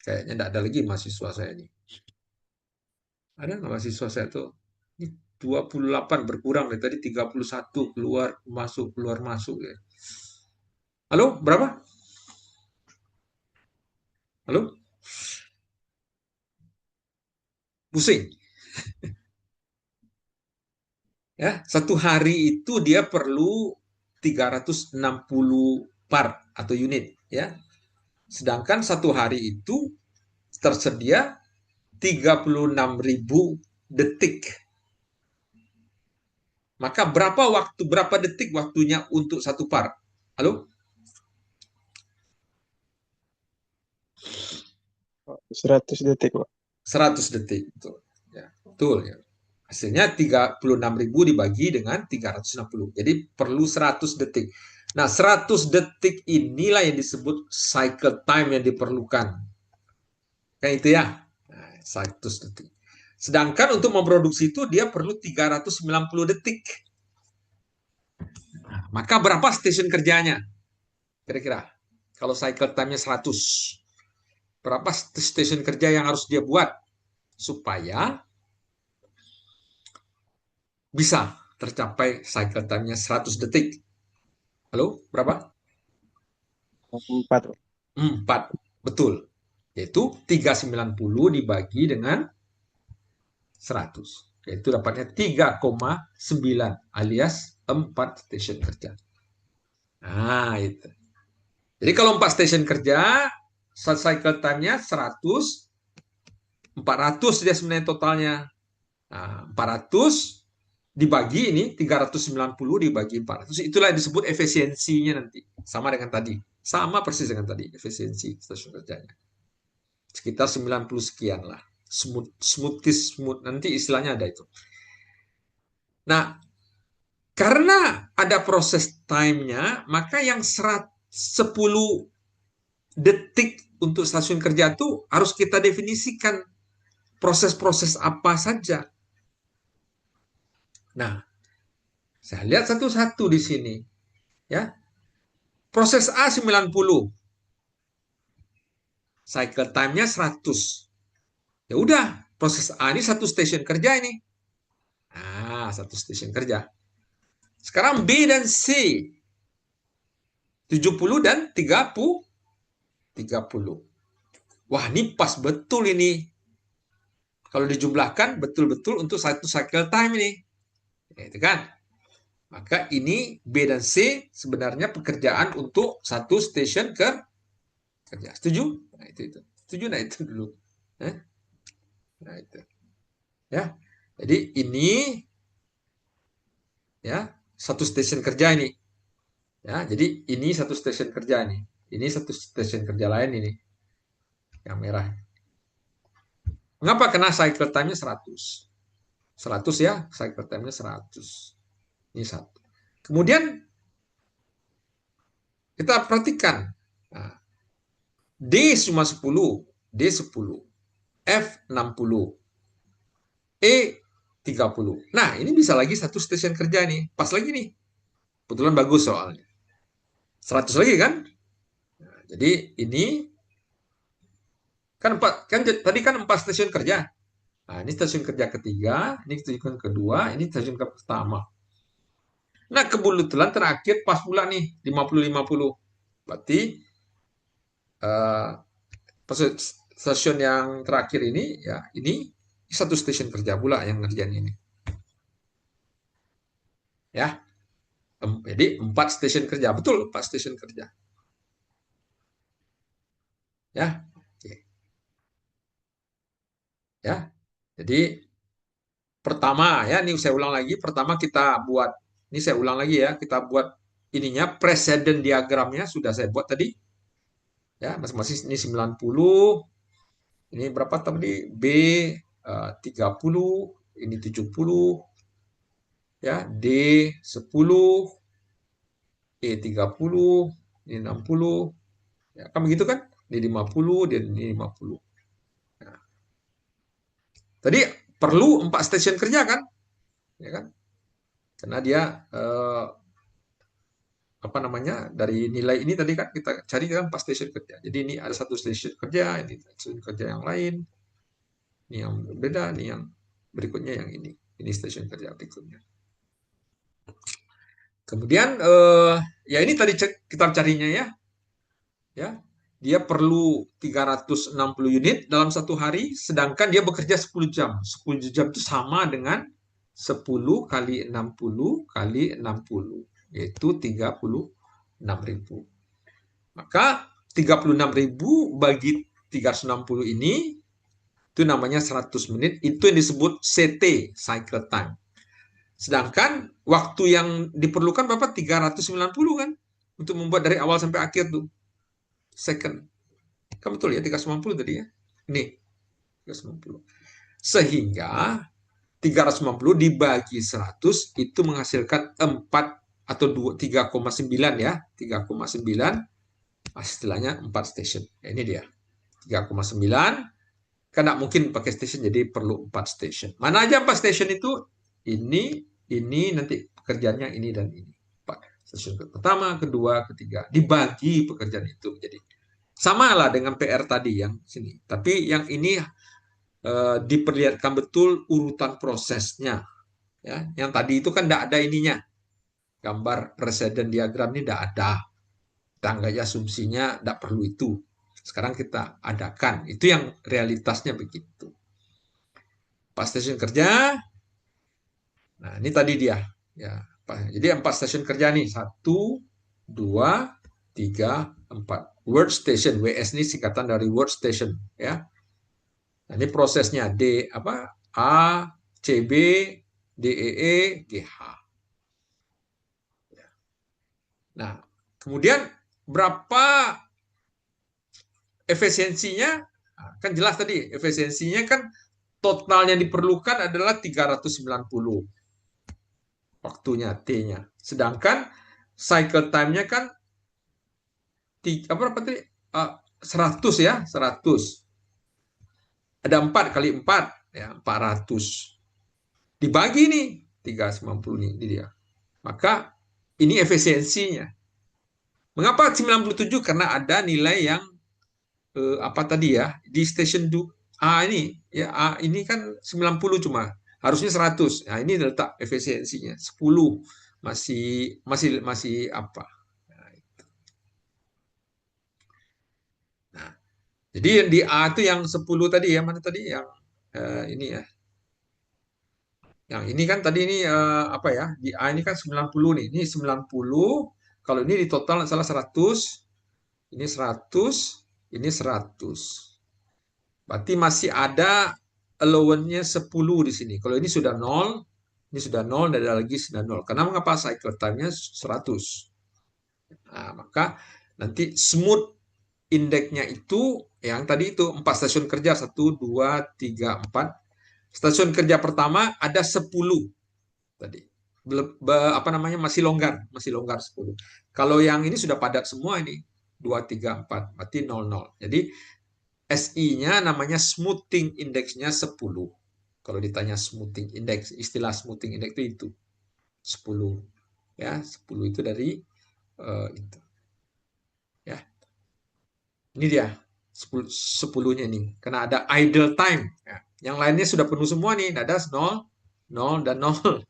Kayaknya tidak ada lagi mahasiswa saya ini. Ada nggak mahasiswa saya tuh? Ini 28 berkurang dari tadi 31 keluar masuk ya. Halo, berapa? Halo? Pusing. Ya, satu hari itu dia perlu 360 part atau unit ya. Sedangkan satu hari itu tersedia 36.000 detik. Maka berapa detik waktunya untuk satu part? Halo? 100 detik, Pak. 100 detik. Betul. Ya, betul ya. Hasilnya 36.000 dibagi dengan 360. Jadi perlu 100 detik. Nah, 100 detik inilah yang disebut cycle time yang diperlukan. Kan itu ya? Nah, 100 detik. Sedangkan untuk memproduksi itu dia perlu 390 detik. Nah, maka berapa stasiun kerjanya? Kira-kira. Kalau cycle time-nya 100. Berapa stasiun kerja yang harus dia buat? Supaya bisa tercapai cycle time-nya 100 detik. Halo, berapa? 4, Pak. 4, betul. Yaitu 390 dibagi dengan 100. Yaitu dapatnya 3,9 alias 4 stasiun kerja. Nah, itu. Jadi kalau 4 stasiun kerja, cycle time-nya 100, 400 dia sebenarnya totalnya. Nah, 400 dibagi ini 390 dibagi 400, itulah yang disebut efisiensinya nanti. Sama dengan tadi. Sama persis dengan tadi efisiensi stasiun kerjanya. Sekitar 90 sekian lah. Smooth nanti istilahnya ada itu. Nah, karena ada proses time-nya, maka yang 10 detik untuk stasiun kerja itu harus kita definisikan proses-proses apa saja. Nah, saya lihat satu-satu di sini. Ya. Proses A 90. Cycle time-nya 100. Ya udah, proses A ini satu stasiun kerja ini. Nah, satu stasiun kerja. Sekarang B dan C 70 dan 30. Wah, ini pas betul ini. Kalau dijumlahkan betul-betul untuk satu cycle time ini. Itu kan? Maka ini B dan C sebenarnya pekerjaan untuk satu stasiun kerja. Setuju? Nah, itu. Setuju nah itu dulu. Nah, itu. Ya. Jadi ini ya, satu stasiun kerja ini. Ya, jadi ini satu stasiun kerja ini. Ini satu stasiun kerja lain ini. Yang merah. Mengapa kena cycle time-nya 100? 100 ya, cycle time-nya 100. Ini satu. Kemudian kita perhatikan. Nah, D cuma 10, D 10, F 60, E 30. Nah, ini bisa lagi satu stasiun kerja nih. Pas lagi nih. Kebetulan bagus soalnya. 100 lagi kan? Nah, jadi ini kan tadi kan 4 stasiun kerja. Nah, ini stasiun kerja ketiga, ini stasiun kedua, ini stasiun pertama. Nah, kebetulan terakhir pas pula nih 50-50. Berarti stasiun yang terakhir ini ya ini satu stasiun kerja pula yang ngerjain ini. Ya. Jadi 4 stasiun kerja, betul 4 stasiun kerja. Ya. Oke. Ya. Jadi pertama ya, ini saya ulang lagi, pertama kita buat, ini saya ulang lagi ya, kita buat ininya precedent diagramnya sudah saya buat tadi. Ya, masing-masing ini 90, ini berapa tadi? B 30, ini 70, ya, D 10, E30, ini 60, ya, kan begitu kan? Ini 50, dan ini 50. Nah, tadi perlu 4 stasiun kerja kan? Ya kan? Karena dia apa namanya, dari nilai ini tadi kan kita cari kan 4 stasiun kerja. Jadi ini ada 1 stasiun kerja, ini stasiun kerja yang lain, ini yang berbeda, ini yang berikutnya yang ini stasiun kerja berikutnya. Kemudian ya ini tadi kita carinya ya. Dia perlu 360 unit dalam satu hari, sedangkan dia bekerja 10 jam. 10 jam itu sama dengan 10 kali 60 kali 60, yaitu 36.000. Maka 36.000 bagi 360 ini, itu namanya 100 menit, itu yang disebut CT, cycle time. Sedangkan waktu yang diperlukan berapa? 390 kan? Untuk membuat dari awal sampai akhir tuh. Second. Kan betul ya, 390 tadi ya. Ini, 390. Sehingga 390 dibagi 100 itu menghasilkan 4 atau 3,9 ya. 3,9, istilahnya 4 station. Ya, ini dia. 3,9. Kan tidak mungkin pakai station, jadi perlu 4 station. Mana aja 4 station itu? Ini, nanti pekerjaannya ini dan ini. 4. Stasiun pertama, kedua, ketiga. Dibagi pekerjaan itu. Jadi sama lah dengan PR tadi yang sini. Tapi yang ini diperlihatkan betul urutan prosesnya. Ya, yang tadi itu kan tidak ada ininya. Gambar presiden diagram ini tidak ada. Tangga asumsinya tidak perlu itu. Sekarang kita adakan. Itu yang realitasnya begitu. Pas stasiun kerja. Nah, ini tadi dia. Ya, jadi 4 stasiun kerja nih. 1, 2, 3, 4. Workstation. WS ini singkatan dari workstation. Ya. Nah, ini prosesnya A, CB, DEE, GH. Nah, kemudian berapa efisiensinya? Nah, kan jelas tadi efisiensinya kan total yang diperlukan adalah 390 waktunya T-nya. Sedangkan cycle time-nya kan berapa tadi? 100 ya, 100. Ada 4 kali 4 ya, 400. Dibagi nih 390 nih, ini dia. Maka ini efisiensinya. Mengapa 97? Karena ada nilai yang apa tadi ya, di station A ini ya, A ini kan 90 cuma harusnya 100. Nah, ini letak efisiensinya 10, masih apa. Nah, jadi yang di A itu yang 10 tadi ya, mana tadi yang ini ya. Yang ini kan tadi ini apa ya? Di A ini kan 90 nih. Ini 90. Kalau ini di total salah 100. Ini 100, ini 100. Berarti masih ada allowance-nya 10 di sini. Kalau ini sudah 0, ini sudah 0, dan ada lagi sudah 0. Karena mengapa cycle time-nya 100? Nah, maka nanti smooth index-nya itu yang tadi itu 4 stasiun kerja, 1, 2, 3, 4. Stasiun kerja pertama ada 10 tadi. Apa namanya, masih longgar 10. Kalau yang ini sudah padat semua ini 2, 3, 4, berarti 00. Jadi SI-nya namanya smoothing index-nya 10. Kalau ditanya smoothing index, istilah smoothing index itu 10. Ya, 10 itu dari itu. Ya. Ini dia 10-nya ini. Karena ada idle time. Ya. Yang lainnya sudah penuh semua nih, ada 0, 0 dan 0.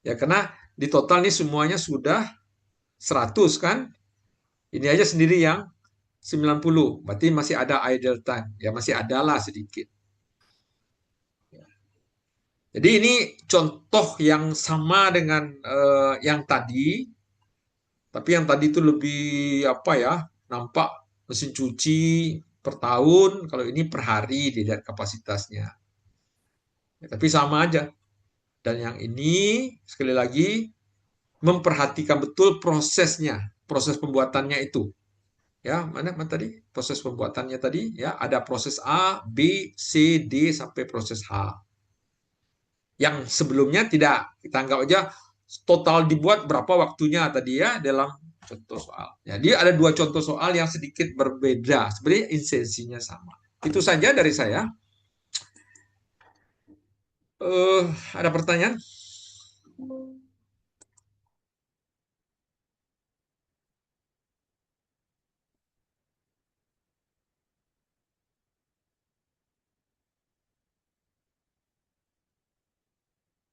Ya, karena di total nih semuanya sudah 100 kan? Ini aja sendiri yang 90, berarti masih ada idle time. Ya, masih ada lah sedikit. Ya. Jadi ini contoh yang sama dengan yang tadi, tapi yang tadi itu lebih apa ya, nampak mesin cuci per tahun, kalau ini per hari dilihat kapasitasnya. Ya, tapi sama aja. Dan yang ini sekali lagi memperhatikan betul prosesnya, proses pembuatannya itu. Ya, mana tadi proses pembuatannya tadi ya, ada proses A, B, C, D sampai proses H. Yang sebelumnya tidak, kita anggap aja total dibuat berapa waktunya tadi ya, dalam contoh soal. Jadi ada dua contoh soal yang sedikit berbeda. Sebenarnya esensinya sama. Itu saja dari saya. Ada pertanyaan?